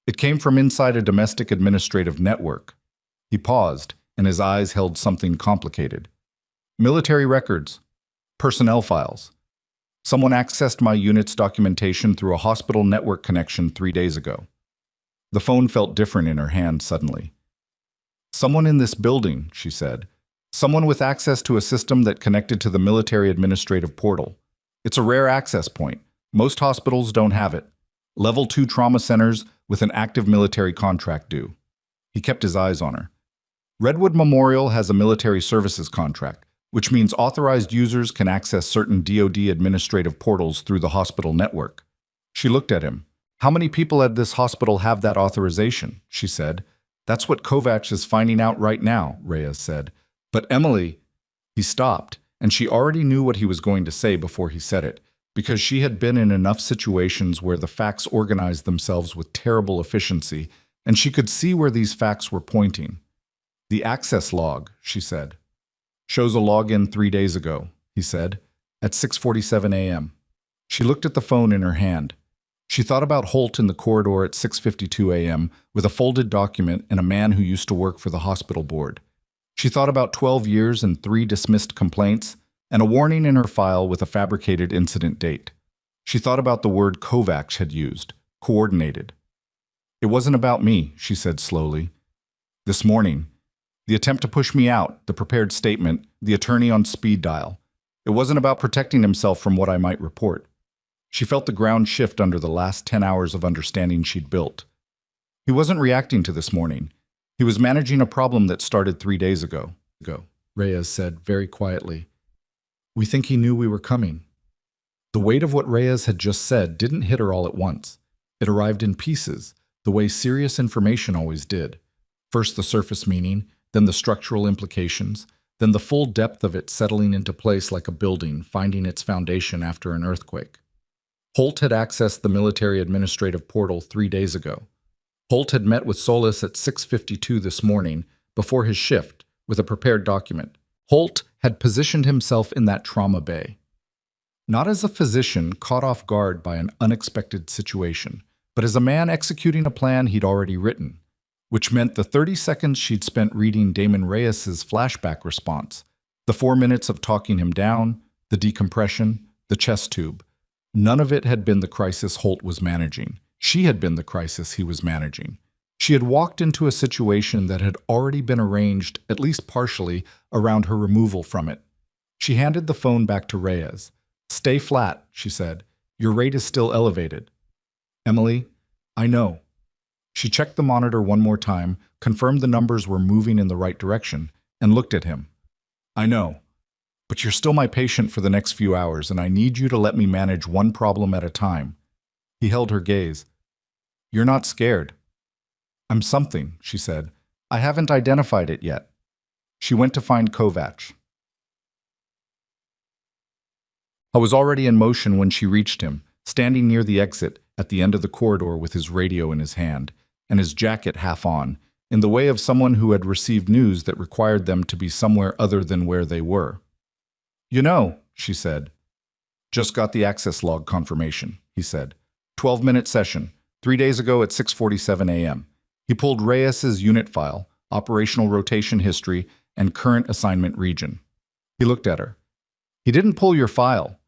S1: "It came from inside a domestic administrative network." He paused, and his eyes held something complicated. "Military records. Personnel files. Someone accessed my unit's documentation through a hospital network connection 3 days ago." The phone felt different in her hand suddenly. "Someone in this building," she said. "Someone with access to a system that connected to the military administrative portal. It's a rare access point. Most hospitals don't have it. Level 2 trauma centers with an active military contract do." He kept his eyes on her. "Redwood Memorial has a military services contract, which means authorized users can access certain DoD administrative portals through the hospital network." She looked at him. "How many people at this hospital have that authorization?" she said. "That's what Kovacs is finding out right now," Reyes said. "But Emily—" He stopped, and she already knew what he was going to say before he said it, because she had been in enough situations where the facts organized themselves with terrible efficiency, and she could see where these facts were pointing. "The access log," she said. "Shows a login 3 days ago," he said, "at 6:47 a.m. She looked at the phone in her hand. She thought about Holt in the corridor at 6:52 a.m. with a folded document and a man who used to work for the hospital board. She thought about 12 years and 3 dismissed complaints, and a warning in her file with a fabricated incident date. She thought about the word Kovacs had used, coordinated. "It wasn't about me," she said slowly. "This morning, the attempt to push me out, the prepared statement, the attorney on speed dial. It wasn't about protecting himself from what I might report." She felt the ground shift under the last 10 hours of understanding she'd built. He wasn't reacting to this morning. He was managing a problem that started 3 days ago. Reyes said very quietly. "We think he knew we were coming." The weight of what Reyes had just said didn't hit her all at once. It arrived in pieces, the way serious information always did. First the surface meaning, then the structural implications, then the full depth of it settling into place like a building finding its foundation after an earthquake. Holt had accessed the military administrative portal 3 days ago. Holt had met with Solis at 6:52 this morning, before his shift, with a prepared document. Holt had positioned himself in that trauma bay. Not as a physician caught off guard by an unexpected situation, but as a man executing a plan he'd already written, which meant the 30 seconds she'd spent reading Damon Reyes's flashback response, the 4 minutes of talking him down, the decompression, the chest tube. None of it had been the crisis Holt was managing. She had been the crisis he was managing. She had walked into a situation that had already been arranged, at least partially, around her removal from it. She handed the phone back to Reyes. "Stay flat," she said. "Your rate is still elevated." "Emily, I know." She checked the monitor one more time, confirmed the numbers were moving in the right direction, and looked at him. "I know. But you're still my patient for the next few hours, and I need you to let me manage one problem at a time." He held her gaze. "You're not scared." "I'm something," she said. "I haven't identified it yet." She went to find Kovacs. I was already in motion when she reached him, standing near the exit at the end of the corridor with his radio in his hand, and his jacket half on, in the way of someone who had received news that required them to be somewhere other than where they were. "You know," she said. "Just got the access log confirmation," he said. 12-minute session, 3 days ago at 6:47 a.m. He pulled Reyes's unit file, operational rotation history, and current assignment region. He looked at her. "He didn't pull your file.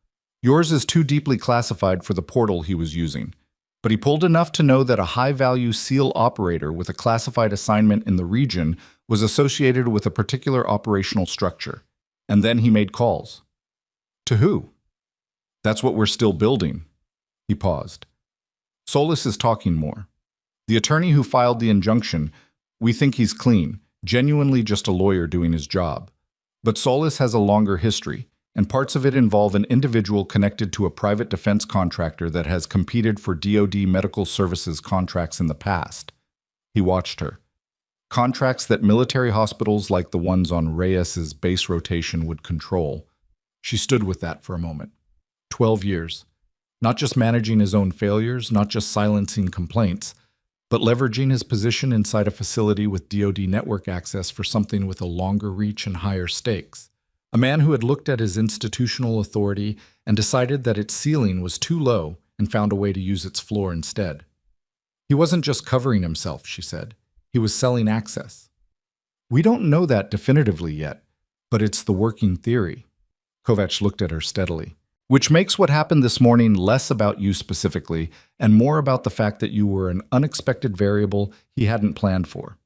S1: Yours is too deeply classified for the portal he was using. But he pulled enough to know that a high-value SEAL operator with a classified assignment in the region was associated with a particular operational structure. And then he made calls." "To who?" "That's what we're still building." He paused. "Solis is talking more. The attorney who filed the injunction, we think he's clean, genuinely just a lawyer doing his job. But Solis has a longer history. and parts of it involve an individual connected to a private defense contractor that has competed for DoD medical services contracts in the past. He watched her. Contracts that military hospitals like the ones on Reyes's base rotation would control. She stood with that for a moment. 12 years. Not just managing his own failures, not just silencing complaints, but leveraging his position inside a facility with DoD network access for something with a longer reach and higher stakes. A man who had looked at his institutional authority and decided that its ceiling was too low and found a way to use its floor instead. He wasn't just covering himself, she said. He was selling access. We don't know that definitively yet, but it's the working theory. Kovacs looked at her steadily. Which makes what happened this morning less about you specifically and more about the fact that you were an unexpected variable he hadn't planned for.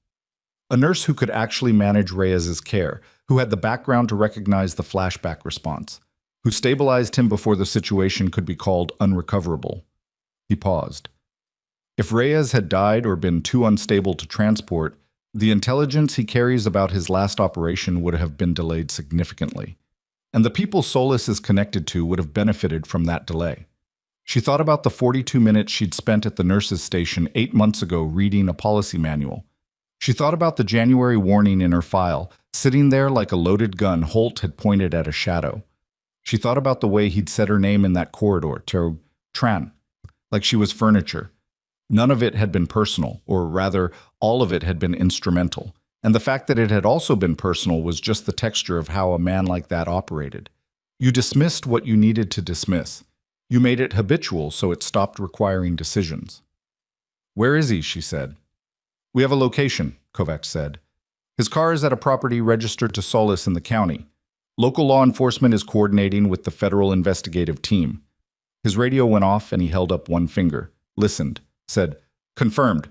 S1: A nurse who could actually manage Reyes's care, who had the background to recognize the flashback response, who stabilized him before the situation could be called unrecoverable. He paused. If Reyes had died or been too unstable to transport, the intelligence he carries about his last operation would have been delayed significantly. And the people Solis is connected to would have benefited from that delay. She thought about the 42 minutes she'd spent at the nurse's station 8 months ago reading a policy manual. She thought about the January warning in her file, sitting there like a loaded gun Holt had pointed at a shadow. She thought about the way he'd said her name in that corridor, Tran, like she was furniture. None of it had been personal, or rather, all of it had been instrumental. And the fact that it had also been personal was just the texture of how a man like that operated. You dismissed what you needed to dismiss. You made it habitual so it stopped requiring decisions. "Where is he?" she said. "We have a location," Kovacs said. "His car is at a property registered to Solis in the county. Local law enforcement is coordinating with the federal investigative team." His radio went off and he held up one finger, listened, said, "Confirmed.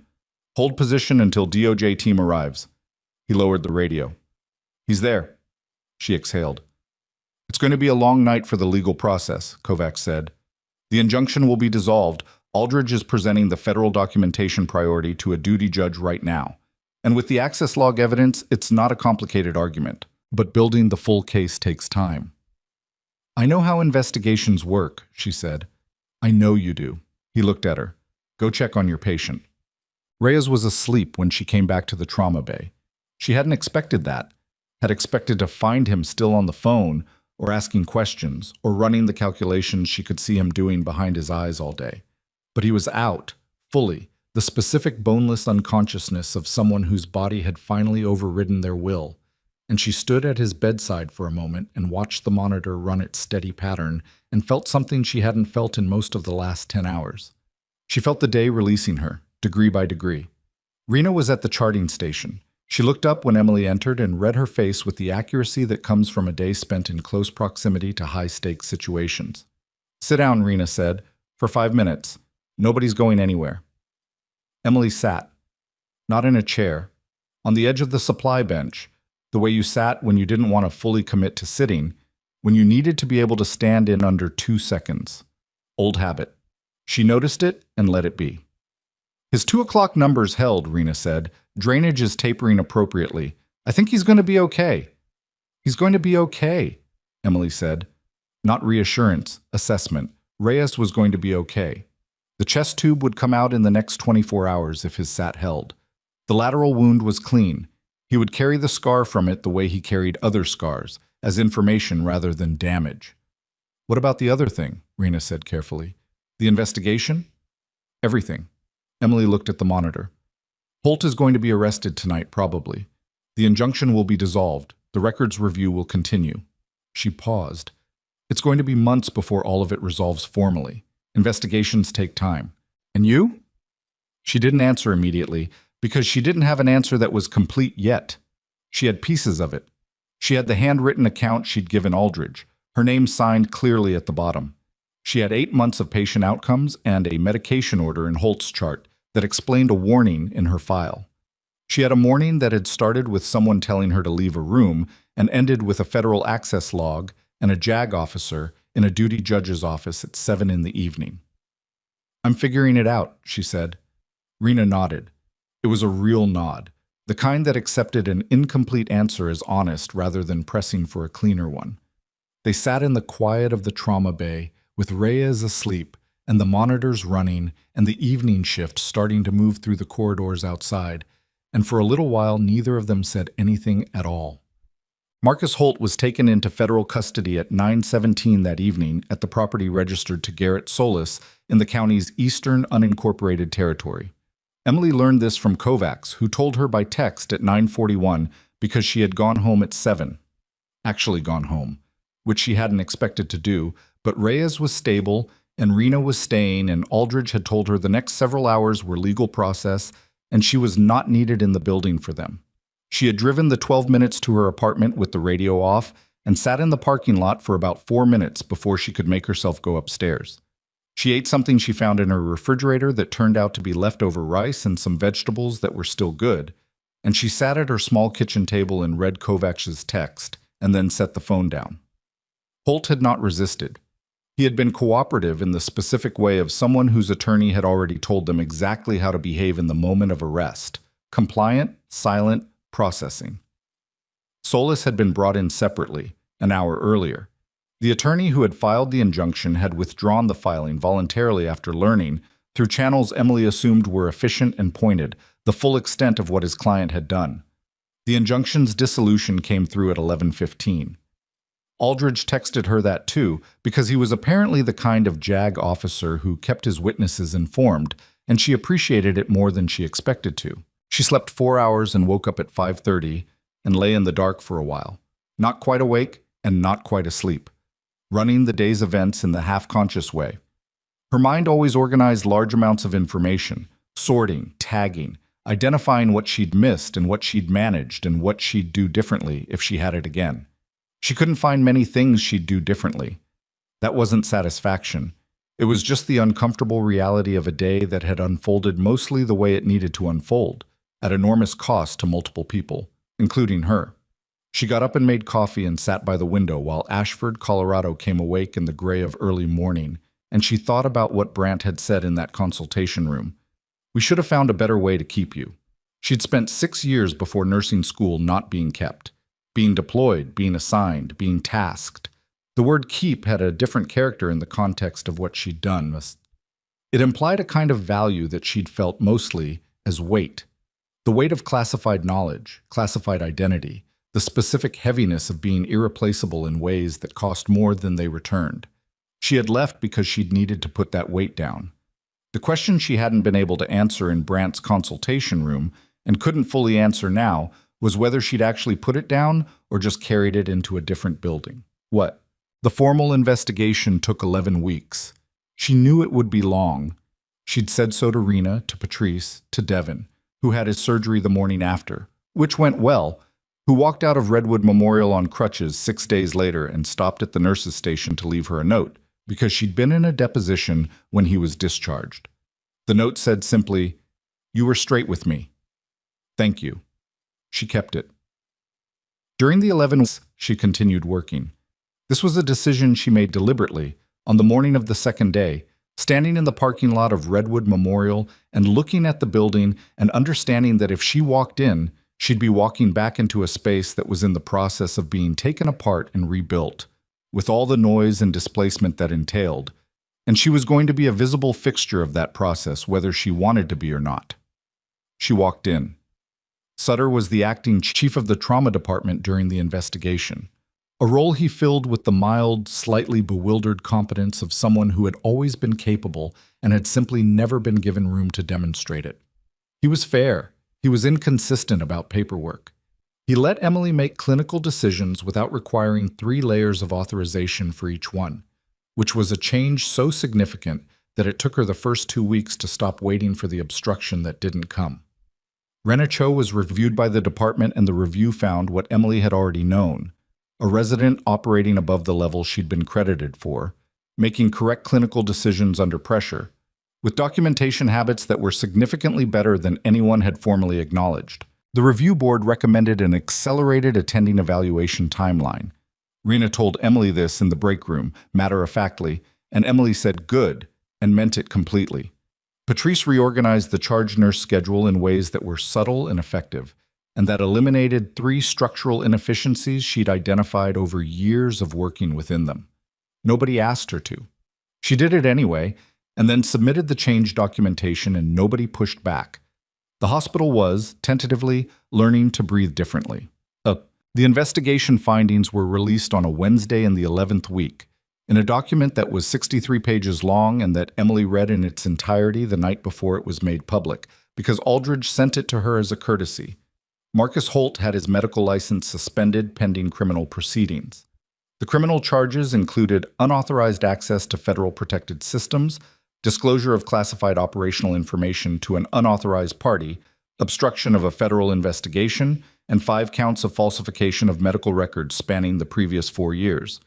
S1: Hold position until DOJ team arrives." He lowered the radio. "He's there." She exhaled. "It's going to be a long night for the legal process," Kovacs said. "The injunction will be dissolved. Aldridge is presenting the federal documentation priority to a duty judge right now. And with the access log evidence, it's not a complicated argument. But building the full case takes time." "I know how investigations work," she said. "I know you do." He looked at her. "Go check on your patient." Reyes was asleep when she came back to the trauma bay. She hadn't expected that, had expected to find him still on the phone, or asking questions, or running the calculations she could see him doing behind his eyes all day. But he was out, fully, the specific boneless unconsciousness of someone whose body had finally overridden their will, and she stood at his bedside for a moment and watched the monitor run its steady pattern and felt something she hadn't felt in most of the last 10 hours. She felt the day releasing her, degree by degree. Rena was at the charting station. She looked up when Emily entered and read her face with the accuracy that comes from a day spent in close proximity to high-stakes situations. "Sit down," Rena said, "for 5 minutes. Nobody's going anywhere." Emily sat, not in a chair, on the edge of the supply bench, the way you sat when you didn't want to fully commit to sitting, when you needed to be able to stand in under 2 seconds. Old habit. She noticed it and let it be. "His 2 o'clock numbers held," Rena said. "Drainage is tapering appropriately. I think he's going to be okay." "He's going to be okay," Emily said. Not reassurance, assessment. Reyes was going to be okay. The chest tube would come out in the next 24 hours if his SAT held. The lateral wound was clean. He would carry the scar from it the way he carried other scars, as information rather than damage. "What about the other thing?" Rena said carefully. "The investigation?" "Everything." Emily looked at the monitor. "Holt is going to be arrested tonight, probably. The injunction will be dissolved. The records review will continue." She paused. "It's going to be months before all of it resolves formally. Investigations take time. And you?" She didn't answer immediately, because she didn't have an answer that was complete yet. She had pieces of it. She had the handwritten account she'd given Aldridge, her name signed clearly at the bottom. She had 8 months of patient outcomes and a medication order in Holt's chart that explained a warning in her file. She had a morning that had started with someone telling her to leave a room and ended with a federal access log and a JAG officer in a duty judge's office at 7 in the evening. "I'm figuring it out," she said. Rena nodded. It was a real nod, the kind that accepted an incomplete answer as honest rather than pressing for a cleaner one.
S2: They sat in the quiet of the trauma bay, with Reyes asleep and the monitors running and the evening shift starting to move through the corridors outside, and for a little while neither of them said anything at all. Marcus Holt was taken into federal custody at 9:17 that evening at the property registered to Garrett Solis in the county's eastern unincorporated territory. Emily learned this from Kovacs, who told her by text at 9:41 because she had gone home at 7. Actually gone home, which she hadn't expected to do, but Reyes was stable and Rena was staying, and Aldridge had told her the next several hours were legal process and she was not needed in the building for them. She had driven the 12 minutes to her apartment with the radio off and sat in the parking lot for about 4 minutes before she could make herself go upstairs. She ate something she found in her refrigerator that turned out to be leftover rice and some vegetables that were still good, and she sat at her small kitchen table and read Kovacs' text, and then set the phone down. Holt had not resisted. He had been cooperative in the specific way of someone whose attorney had already told them exactly how to behave in the moment of arrest: compliant, silent, processing. Solis had been brought in separately, an hour earlier. The attorney who had filed the injunction had withdrawn the filing voluntarily after learning, through channels Emily assumed were efficient and pointed, the full extent of what his client had done. The injunction's dissolution came through at 11:15. Aldridge texted her that too, because he was apparently the kind of JAG officer who kept his witnesses informed, and she appreciated it more than she expected to. She slept 4 hours and woke up at 5:30 and lay in the dark for a while, not quite awake and not quite asleep, running the day's events in the half-conscious way. Her mind always organized large amounts of information, sorting, tagging, identifying what she'd missed and what she'd managed and what she'd do differently if she had it again. She couldn't find many things she'd do differently. That wasn't satisfaction. It was just the uncomfortable reality of a day that had unfolded mostly the way it needed to unfold, at enormous cost to multiple people, including her. She got up and made coffee and sat by the window while Ashford, Colorado came awake in the gray of early morning, and she thought about what Brandt had said in that consultation room. "We should have found a better way to keep you." She'd spent 6 years before nursing school not being kept. Being deployed, being assigned, being tasked. The word keep had a different character in the context of what she'd done. It implied a kind of value that she'd felt mostly as weight. The weight of classified knowledge, classified identity, the specific heaviness of being irreplaceable in ways that cost more than they returned. She had left because she'd needed to put that weight down. The question she hadn't been able to answer in Brandt's consultation room, and couldn't fully answer now, was whether she'd actually put it down or just carried it into a different building. What? The formal investigation took 11 weeks. She knew it would be long. She'd said so to Rena, to Patrice, to Devin, who had his surgery the morning after, which went well, who walked out of Redwood Memorial on crutches 6 days later and stopped at the nurse's station to leave her a note, because she'd been in a deposition when he was discharged. The note said simply, "You were straight with me. Thank you." She kept it. During the 11 weeks, she continued working. This was a decision she made deliberately, on the morning of the second day, standing in the parking lot of Redwood Memorial and looking at the building and understanding that if she walked in, she'd be walking back into a space that was in the process of being taken apart and rebuilt, with all the noise and displacement that entailed, and she was going to be a visible fixture of that process whether she wanted to be or not. She walked in. Sutter was the acting chief of the trauma department during the investigation, a role he filled with the mild, slightly bewildered competence of someone who had always been capable and had simply never been given room to demonstrate it. He was fair. He was inconsistent about paperwork. He let Emily make clinical decisions without requiring 3 layers of authorization for each one, which was a change so significant that it took her the first 2 weeks to stop waiting for the obstruction that didn't come. Rena Cho was reviewed by the department, and the review found what Emily had already known: a resident operating above the level she'd been credited for, making correct clinical decisions under pressure, with documentation habits that were significantly better than anyone had formally acknowledged. The review board recommended an accelerated attending evaluation timeline. Rena told Emily this in the break room, matter-of-factly, and Emily said good, and meant it completely. Patrice reorganized the charge nurse schedule in ways that were subtle and effective.
S1: and that eliminated 3 structural inefficiencies she'd identified over years of working within them. Nobody asked her to. She did it anyway, and then submitted the change documentation, and nobody pushed back. The hospital was, tentatively, learning to breathe differently. The investigation findings were released on a Wednesday in the 11th week, in a document that was 63 pages long and that Emily read in its entirety the night before it was made public, because Aldridge sent it to her as a courtesy. Marcus Holt had his medical license suspended pending criminal proceedings. The criminal charges included unauthorized access to federal protected systems, disclosure of classified operational information to an unauthorized party, obstruction of a federal investigation, and 5 counts of falsification of medical records spanning the previous 4 years.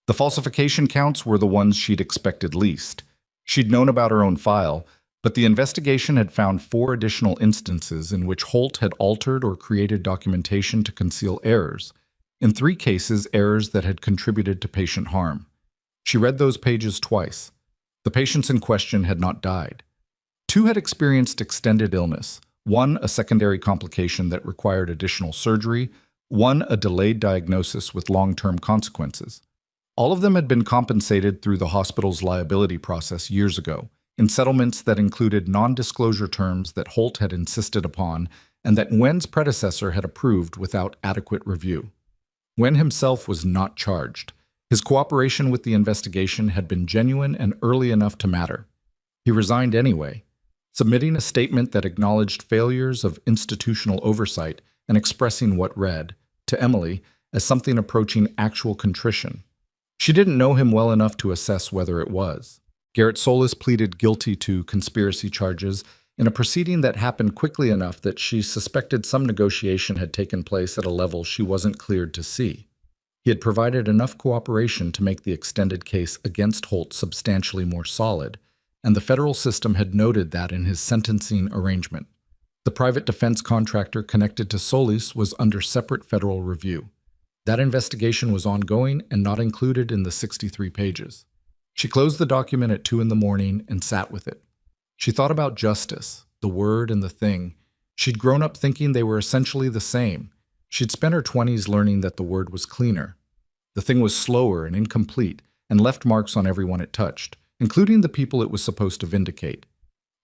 S1: The falsification counts were the ones she'd expected least. She'd known about her own file, but the investigation had found 4 additional instances in which Holt had altered or created documentation to conceal errors. In 3 cases, errors that had contributed to patient harm. She read those pages twice. The patients in question had not died. 2 had experienced extended illness. 1, a secondary complication that required additional surgery. 1, a delayed diagnosis with long-term consequences. All of them had been compensated through the hospital's liability process years ago, in settlements that included non-disclosure terms that Holt had insisted upon and that Nguyen's predecessor had approved without adequate review. Nguyen himself was not charged. His cooperation with the investigation had been genuine and early enough to matter. He resigned anyway, submitting a statement that acknowledged failures of institutional oversight and expressing what read, to Emily, as something approaching actual contrition. She didn't know him well enough to assess whether it was. Garrett Solis pleaded guilty to conspiracy charges in a proceeding that happened quickly enough that she suspected some negotiation had taken place at a level she wasn't cleared to see. He had provided enough cooperation to make the extended case against Holt substantially more solid, and the federal system had noted that in his sentencing arrangement. The private defense contractor connected to Solis was under separate federal review. That investigation was ongoing and not included in the 63 pages. She closed the document at 2 in the morning and sat with it. She thought about justice, the word and the thing. She'd grown up thinking they were essentially the same. She'd spent her 20s learning that the word was cleaner. The thing was slower and incomplete and left marks on everyone it touched, including the people it was supposed to vindicate.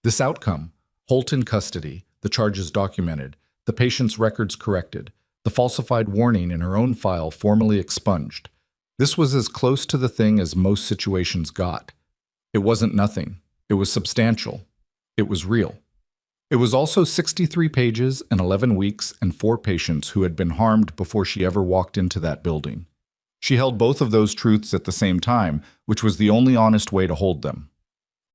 S1: This outcome, Holt in custody, the charges documented, the patient's records corrected, the falsified warning in her own file formally expunged. This was as close to the thing as most situations got. It wasn't nothing. It was substantial. It was real. It was also 63 pages and 11 weeks and 4 patients who had been harmed before she ever walked into that building. She held both of those truths at the same time, which was the only honest way to hold them.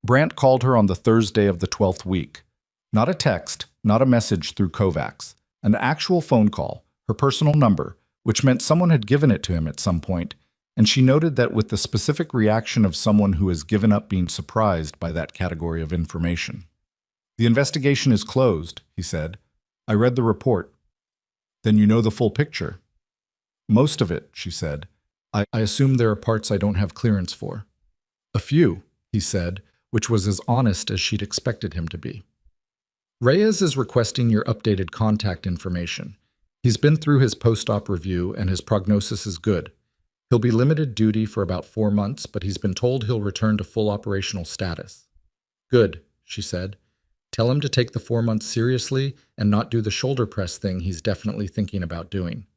S1: Brandt called her on the Thursday of the 12th week. Not a text, not a message through Kovacs. An actual phone call, her personal number, which meant someone had given it to him at some point, and she noted that with the specific reaction of someone who has given up being surprised by that category of information. "The investigation is closed," he said. "I read the report." "Then you know the full picture." "Most of it," she said. I assume there are parts I don't have clearance for." "A few," he said, which was as honest as she'd expected him to be. "Reyes is requesting your updated contact information. He's been through his post-op review and his prognosis is good. He'll be limited duty for about 4 months, but he's been told he'll return to full operational status." "Good," she said. "Tell him to take the 4 months seriously and not do the shoulder press thing he's definitely thinking about doing."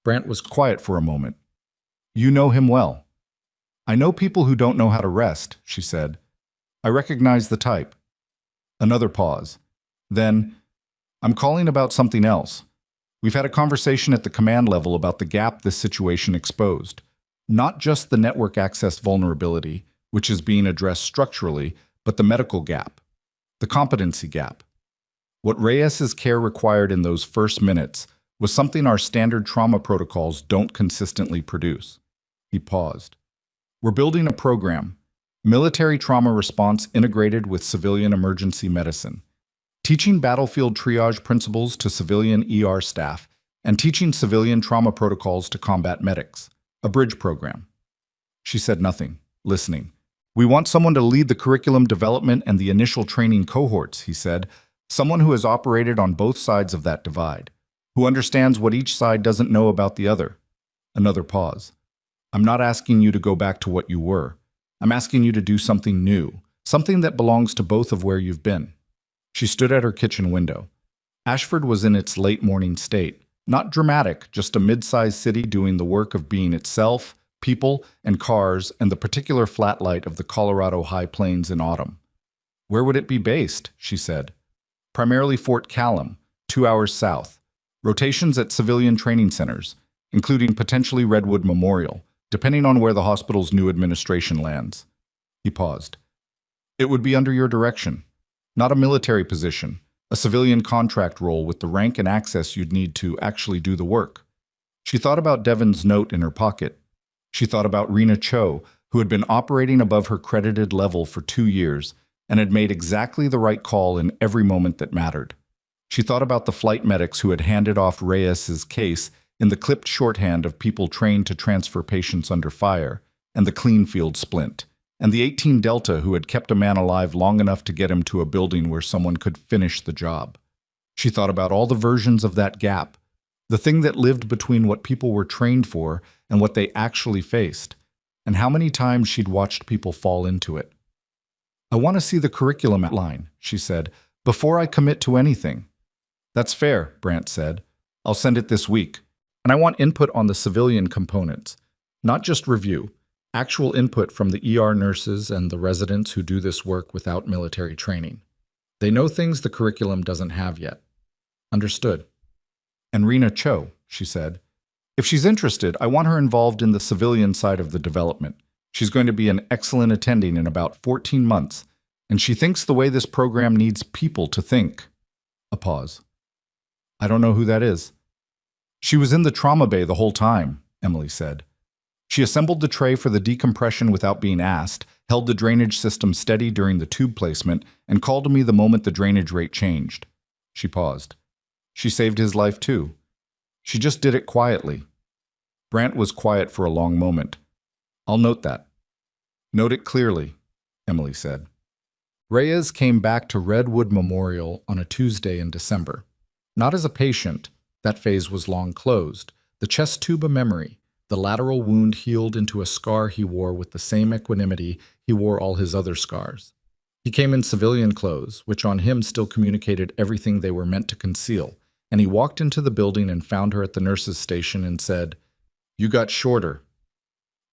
S1: Brandt was quiet for a moment. "You know him well." "I know people who don't know how to rest," she said. "I recognize the type." Another pause. Then, "I'm calling about something else. We've had a conversation at the command level about the gap this situation exposed. Not just the network access vulnerability, which is being addressed structurally, but the medical gap, the competency gap. What Reyes's care required in those first minutes was something our standard trauma protocols don't consistently produce." He paused. "We're building a program, military trauma response integrated with civilian emergency medicine, teaching battlefield triage principles to civilian ER staff, and teaching civilian trauma protocols to combat medics, a bridge program." She said nothing, listening. "We want someone to lead the curriculum development and the initial training cohorts," he said, "someone who has operated on both sides of that divide, who understands what each side doesn't know about the other. Another pause. I'm not asking you to go back to what you were. I'm asking you to do something new, something that belongs to both of where you've been. She stood at her kitchen window. Ashford was in its late morning state. Not dramatic, just a mid-sized city doing the work of being itself, people and cars, and the particular flat light of the Colorado High Plains in autumn. Where would it be based? She said. Primarily Fort Callum, 2 hours south. Rotations at civilian training centers, including potentially Redwood Memorial, depending on where the hospital's new administration lands. He paused. It would be under your direction. Not a military position, a civilian contract role with the rank and access you'd need to actually do the work. She thought about Devon's note in her pocket. She thought about Rena Cho, who had been operating above her credited level for 2 years and had made exactly the right call in every moment that mattered. She thought about the flight medics who had handed off Reyes's case in the clipped shorthand of people trained to transfer patients under fire, and the Cleanfield splint, and the 18 Delta who had kept a man alive long enough to get him to a building where someone could finish the job. She thought about all the versions of that gap, the thing that lived between what people were trained for and what they actually faced, and how many times she'd watched people fall into it. I want to see the curriculum outline, she said, before I commit to anything. That's fair, Brant said. I'll send it this week. And I want input on the civilian components, not just review, actual input from the ER nurses and the residents who do this work without military training. They know things the curriculum doesn't have yet. Understood. And Rena Cho, she said. If she's interested, I want her involved in the civilian side of the development. She's going to be an excellent attending in about 14 months, and she thinks the way this program needs people to think. A pause. I don't know who that is. She was in the trauma bay the whole time, Emily said. She assembled the tray for the decompression without being asked, held the drainage system steady during the tube placement, and called me the moment the drainage rate changed. She paused. She saved his life too. She just did it quietly. Brant was quiet for a long moment. I'll note that. Note it clearly, Emily said. Reyes came back to Redwood Memorial on a Tuesday in December. Not as a patient. That phase was long closed. The chest tube a memory. The lateral wound healed into a scar he wore with the same equanimity he wore all his other scars. He came in civilian clothes, which on him still communicated everything they were meant to conceal, and he walked into the building and found her at the nurse's station and said, "You got shorter."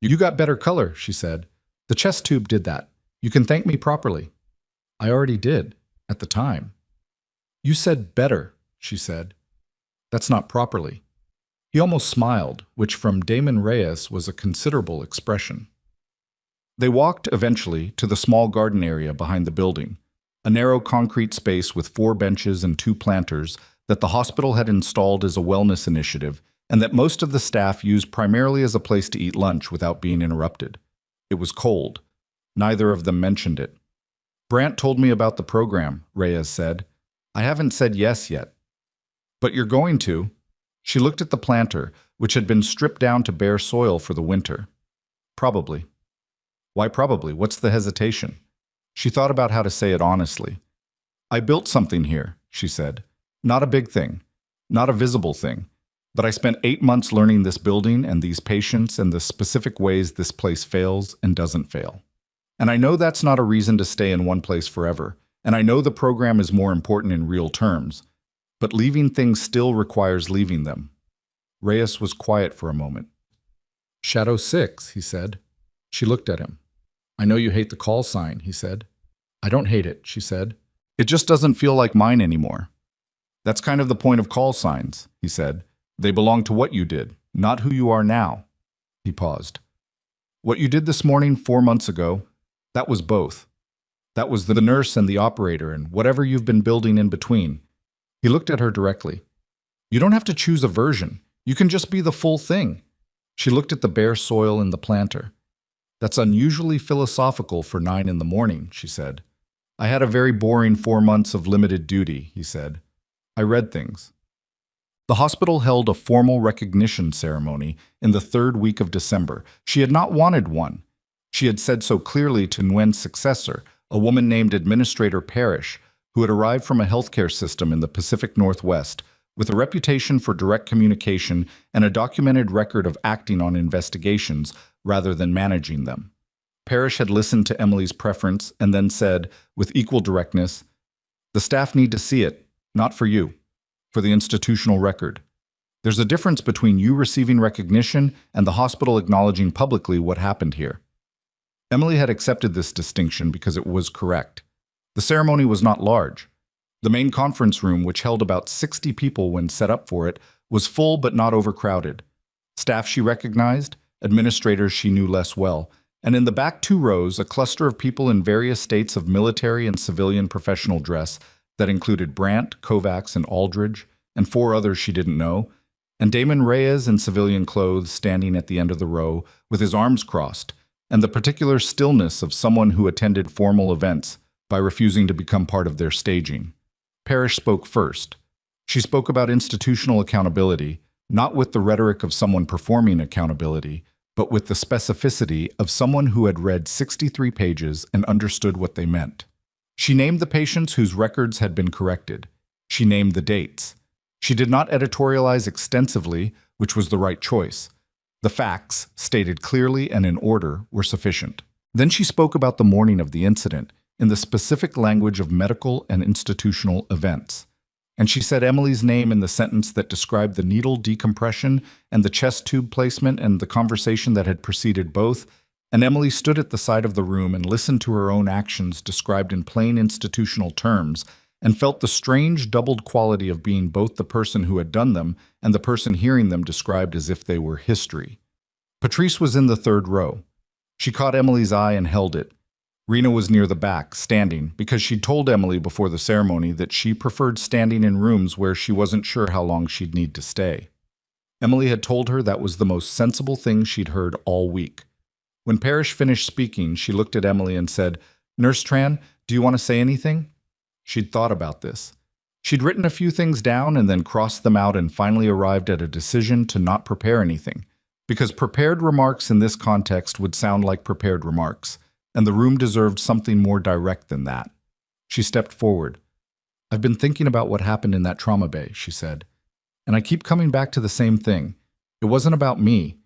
S1: "You got better color," she said. "The chest tube did that. You can thank me properly." "I already did, at the time." "You said better," she said. "That's not properly." He almost smiled, which from Damon Reyes was a considerable expression. They walked, eventually, to the small garden area behind the building, a narrow concrete space with 4 benches and 2 planters that the hospital had installed as a wellness initiative and that most of the staff used primarily as a place to eat lunch without being interrupted. It was cold. Neither of them mentioned it. "Brant told me about the program," Reyes said. "I haven't said yes yet." "But you're going to." She looked at the planter, which had been stripped down to bare soil for the winter. "Probably." "Why probably? What's the hesitation?" She thought about how to say it honestly. "I built something here," she said. "Not a big thing, not a visible thing, but I spent 8 months learning this building and these patients and the specific ways this place fails and doesn't fail. And I know that's not a reason to stay in one place forever, and I know the program is more important in real terms, but leaving things still requires leaving them." Reyes was quiet for a moment. "Shadow 6, he said. She looked at him. "I know you hate the call sign," he said. "I don't hate it," she said. "It just doesn't feel like mine anymore." "That's kind of the point of call signs," he said. "They belong to what you did, not who you are now." He paused. "What you did this morning 4 months ago, that was both. That was the nurse and the operator and whatever you've been building in between." He looked at her directly. "You don't have to choose a version. You can just be the full thing." She looked at the bare soil in the planter. "That's unusually philosophical for 9 in the morning," she said. "I had a very boring 4 months of limited duty," he said. "I read things." The hospital held a formal recognition ceremony in the 3rd week of December. She had not wanted one. She had said so clearly to Nguyen's successor, a woman named Administrator Parrish, who had arrived from a healthcare system in the Pacific Northwest, with a reputation for direct communication and a documented record of acting on investigations rather than managing them. Parrish had listened to Emily's preference and then said, with equal directness, "The staff need to see it, not for you, for the institutional record. There's a difference between you receiving recognition and the hospital acknowledging publicly what happened here." Emily had accepted this distinction because it was correct. The ceremony was not large. The main conference room, which held about 60 people when set up for it, was full but not overcrowded. Staff she recognized, administrators she knew less well, and in the back 2 rows, a cluster of people in various states of military and civilian professional dress that included Brandt, Kovacs, and Aldridge, and 4 others she didn't know, and Damon Reyes in civilian clothes standing at the end of the row with his arms crossed, and the particular stillness of someone who attended formal events by refusing to become part of their staging. Parrish spoke first. She spoke about institutional accountability, not with the rhetoric of someone performing accountability, but with the specificity of someone who had read 63 pages and understood what they meant. She named the patients whose records had been corrected. She named the dates. She did not editorialize extensively, which was the right choice. The facts, stated clearly and in order, were sufficient. Then she spoke about the morning of the incident, in the specific language of medical and institutional events. And she said Emily's name in the sentence that described the needle decompression and the chest tube placement and the conversation that had preceded both, and Emily stood at the side of the room and listened to her own actions described in plain institutional terms, and felt the strange doubled quality of being both the person who had done them and the person hearing them described as if they were history. Patrice was in the 3rd row. She caught Emily's eye and held it. Rena was near the back, standing, because she'd told Emily before the ceremony that she preferred standing in rooms where she wasn't sure how long she'd need to stay. Emily had told her that was the most sensible thing she'd heard all week. When Parrish finished speaking, she looked at Emily and said, "Nurse Tran, do you want to say anything?" She'd thought about this. She'd written a few things down and then crossed them out and finally arrived at a decision to not prepare anything, because prepared remarks in this context would sound like prepared remarks, and the room deserved something more direct than that. She stepped forward. "I've been thinking about what happened in that trauma bay," she said, "and I keep coming back to the same thing. It wasn't about me,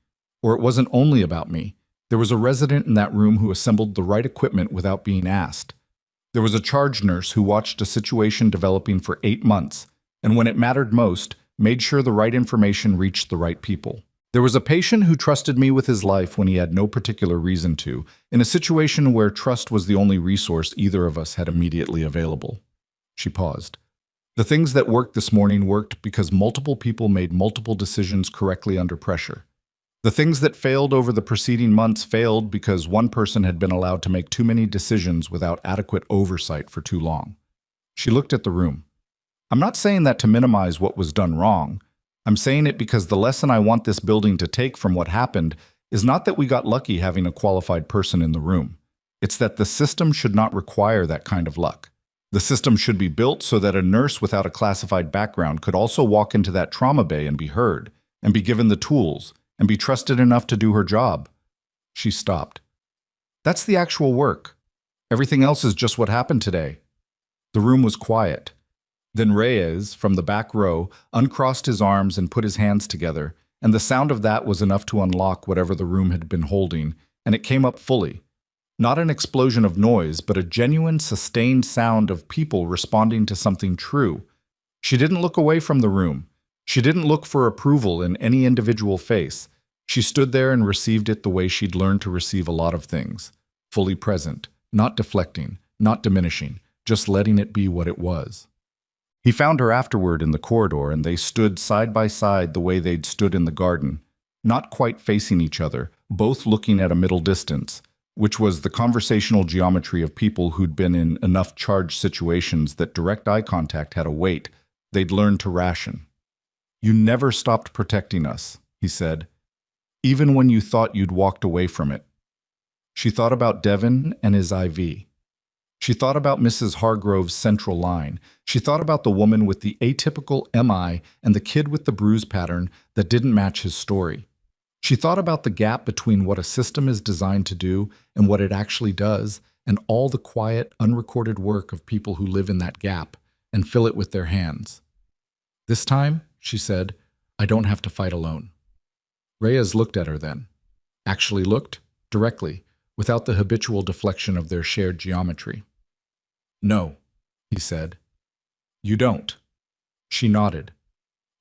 S1: or it wasn't only about me. There was a resident in that room who assembled the right equipment without being asked. There was a charge nurse who watched a situation developing for 8 months, and when it mattered most, made sure the right information reached the right people. There was a patient who trusted me with his life when he had no particular reason to, in a situation where trust was the only resource either of us had immediately available." She paused. "The things that worked this morning worked because multiple people made multiple decisions correctly under pressure. The things that failed over the preceding months failed because one person had been allowed to make too many decisions without adequate oversight for too long." She looked at the room. "I'm not saying that to minimize what was done wrong. I'm saying it because the lesson I want this building to take from what happened is not that we got lucky having a qualified person in the room. It's that the system should not require that kind of luck. The system should be built so that a nurse without a classified background could also walk into that trauma bay and be heard, and be given the tools, and be trusted enough to do her job." She stopped. "That's the actual work. Everything else is just what happened today." The room was quiet. Then Reyes, from the back row, uncrossed his arms and put his hands together, and the sound of that was enough to unlock whatever the room had been holding, and it came up fully. Not an explosion of noise, but a genuine, sustained sound of people responding to something true. She didn't look away from the room. She didn't look for approval in any individual face. She stood there and received it the way she'd learned to receive a lot of things, fully present, not deflecting, not diminishing, just letting it be what it was. He found her afterward in the corridor, and they stood side by side the way they'd stood in the garden, not quite facing each other, both looking at a middle distance, which was the conversational geometry of people who'd been in enough charged situations that direct eye contact had a weight they'd learned to ration. "You never stopped protecting us," he said, "even when you thought you'd walked away from it." She thought about Devin and his IV. She thought about Mrs. Hargrove's central line. She thought about the woman with the atypical MI and the kid with the bruise pattern that didn't match his story. She thought about the gap between what a system is designed to do and what it actually does, and all the quiet, unrecorded work of people who live in that gap and fill it with their hands.
S2: This time, she said, I don't have to fight alone. Reyes looked at her then. Actually looked, directly, without the habitual deflection of their shared geometry. No, he said. You don't. She nodded.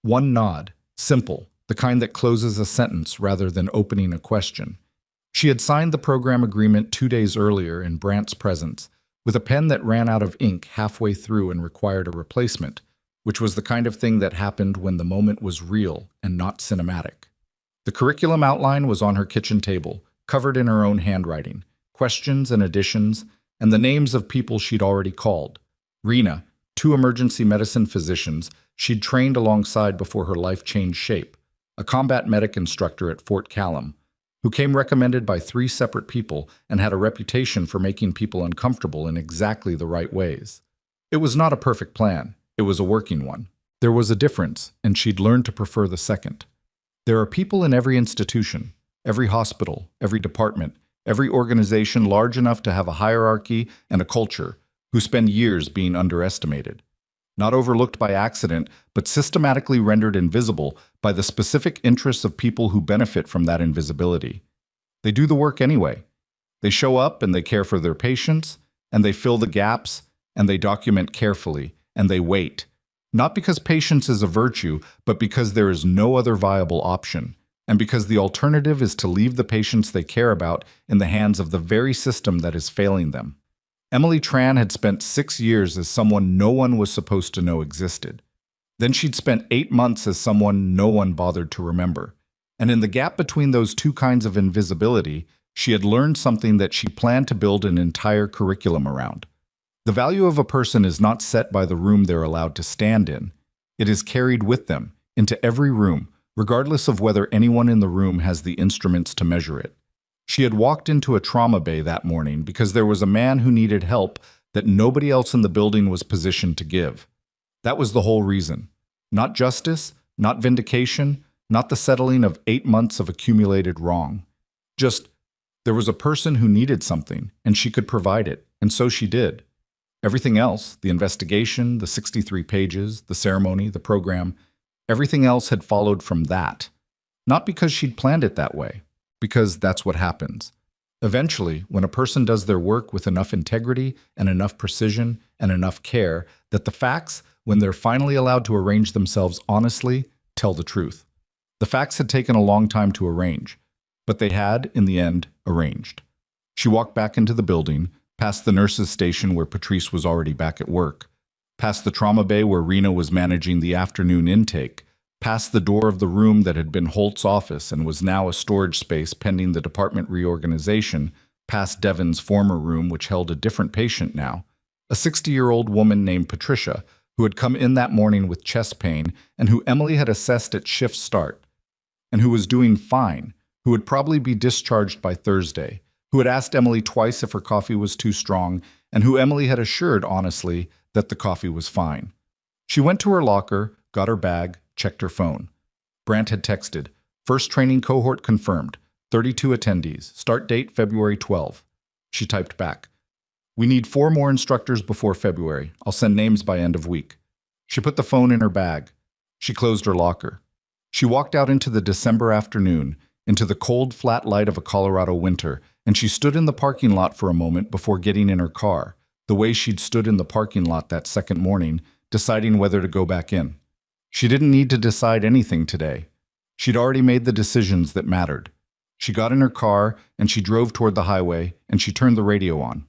S2: One nod, simple, the kind that closes a sentence rather than opening a question. She had signed the program agreement 2 days earlier in Brant's presence, with a pen that ran out of ink halfway through and required a replacement, which was the kind of thing that happened when the moment was real and not cinematic. The curriculum outline was on her kitchen table, covered in her own handwriting, questions and additions, and the names of people she'd already called. Rena, 2 emergency medicine physicians she'd trained alongside before her life changed shape, a combat medic instructor at Fort Callum, who came recommended by 3 separate people and had a reputation for making people uncomfortable in exactly the right ways. It was not a perfect plan. It was a working one. There was a difference, and she'd learned to prefer the second. There are people in every institution, every hospital, every department, every organization large enough to have a hierarchy and a culture, who spend years being underestimated. Not overlooked by accident, but systematically rendered invisible by the specific interests of people who benefit from that invisibility. They do the work anyway. They show up and they care for their patients, and they fill the gaps, and they document carefully, and they wait. Not because patience is a virtue, but because there is no other viable option, and because the alternative is to leave the patients they care about in the hands of the very system that is failing them. Emily Tran had spent 6 years as someone no one was supposed to know existed. Then she'd spent 8 months as someone no one bothered to remember. And in the gap between those 2 kinds of invisibility, she had learned something that she planned to build an entire curriculum around. The value of a person is not set by the room they're allowed to stand in. It is carried with them, into every room, regardless of whether anyone in the room has the instruments to measure it. She had walked into a trauma bay that morning because there was a man who needed help that nobody else in the building was positioned to give. That was the whole reason. Not justice, not vindication, not the settling of 8 months of accumulated wrong. Just, there was a person who needed something, and she could provide it, and so she did. Everything else, the investigation, the 63 pages, the ceremony, the program, everything else had followed from that. Not because she'd planned it that way, because that's what happens. Eventually, when a person does their work with enough integrity and enough precision and enough care, that the facts, when they're finally allowed to arrange themselves honestly, tell the truth. The facts had taken a long time to arrange, but they had, in the end, arranged. She walked back into the building, past the nurses' station where Patrice was already back at work, past the trauma bay where Rena was managing the afternoon intake, past the door of the room that had been Holt's office and was now a storage space pending the department reorganization, past Devon's former room which held a different patient now, a 60-year-old woman named Patricia, who had come in that morning with chest pain and who Emily had assessed at shift start, and who was doing fine, who would probably be discharged by Thursday, who had asked Emily twice if her coffee was too strong, and who Emily had assured honestly that the coffee was fine. She went to her locker, got her bag, checked her phone. Brant had texted, "First training cohort confirmed, 32 attendees, start date February 12." She typed back, "We need 4 more instructors before February. I'll send names by end of week." She put the phone in her bag. She closed her locker. She walked out into the December afternoon, into the cold, flat light of a Colorado winter, and she stood in the parking lot for a moment before getting in her car, the way she'd stood in the parking lot that second morning, deciding whether to go back in. She didn't need to decide anything today. She'd already made the decisions that mattered. She got in her car, and she drove toward the highway, and she turned the radio on.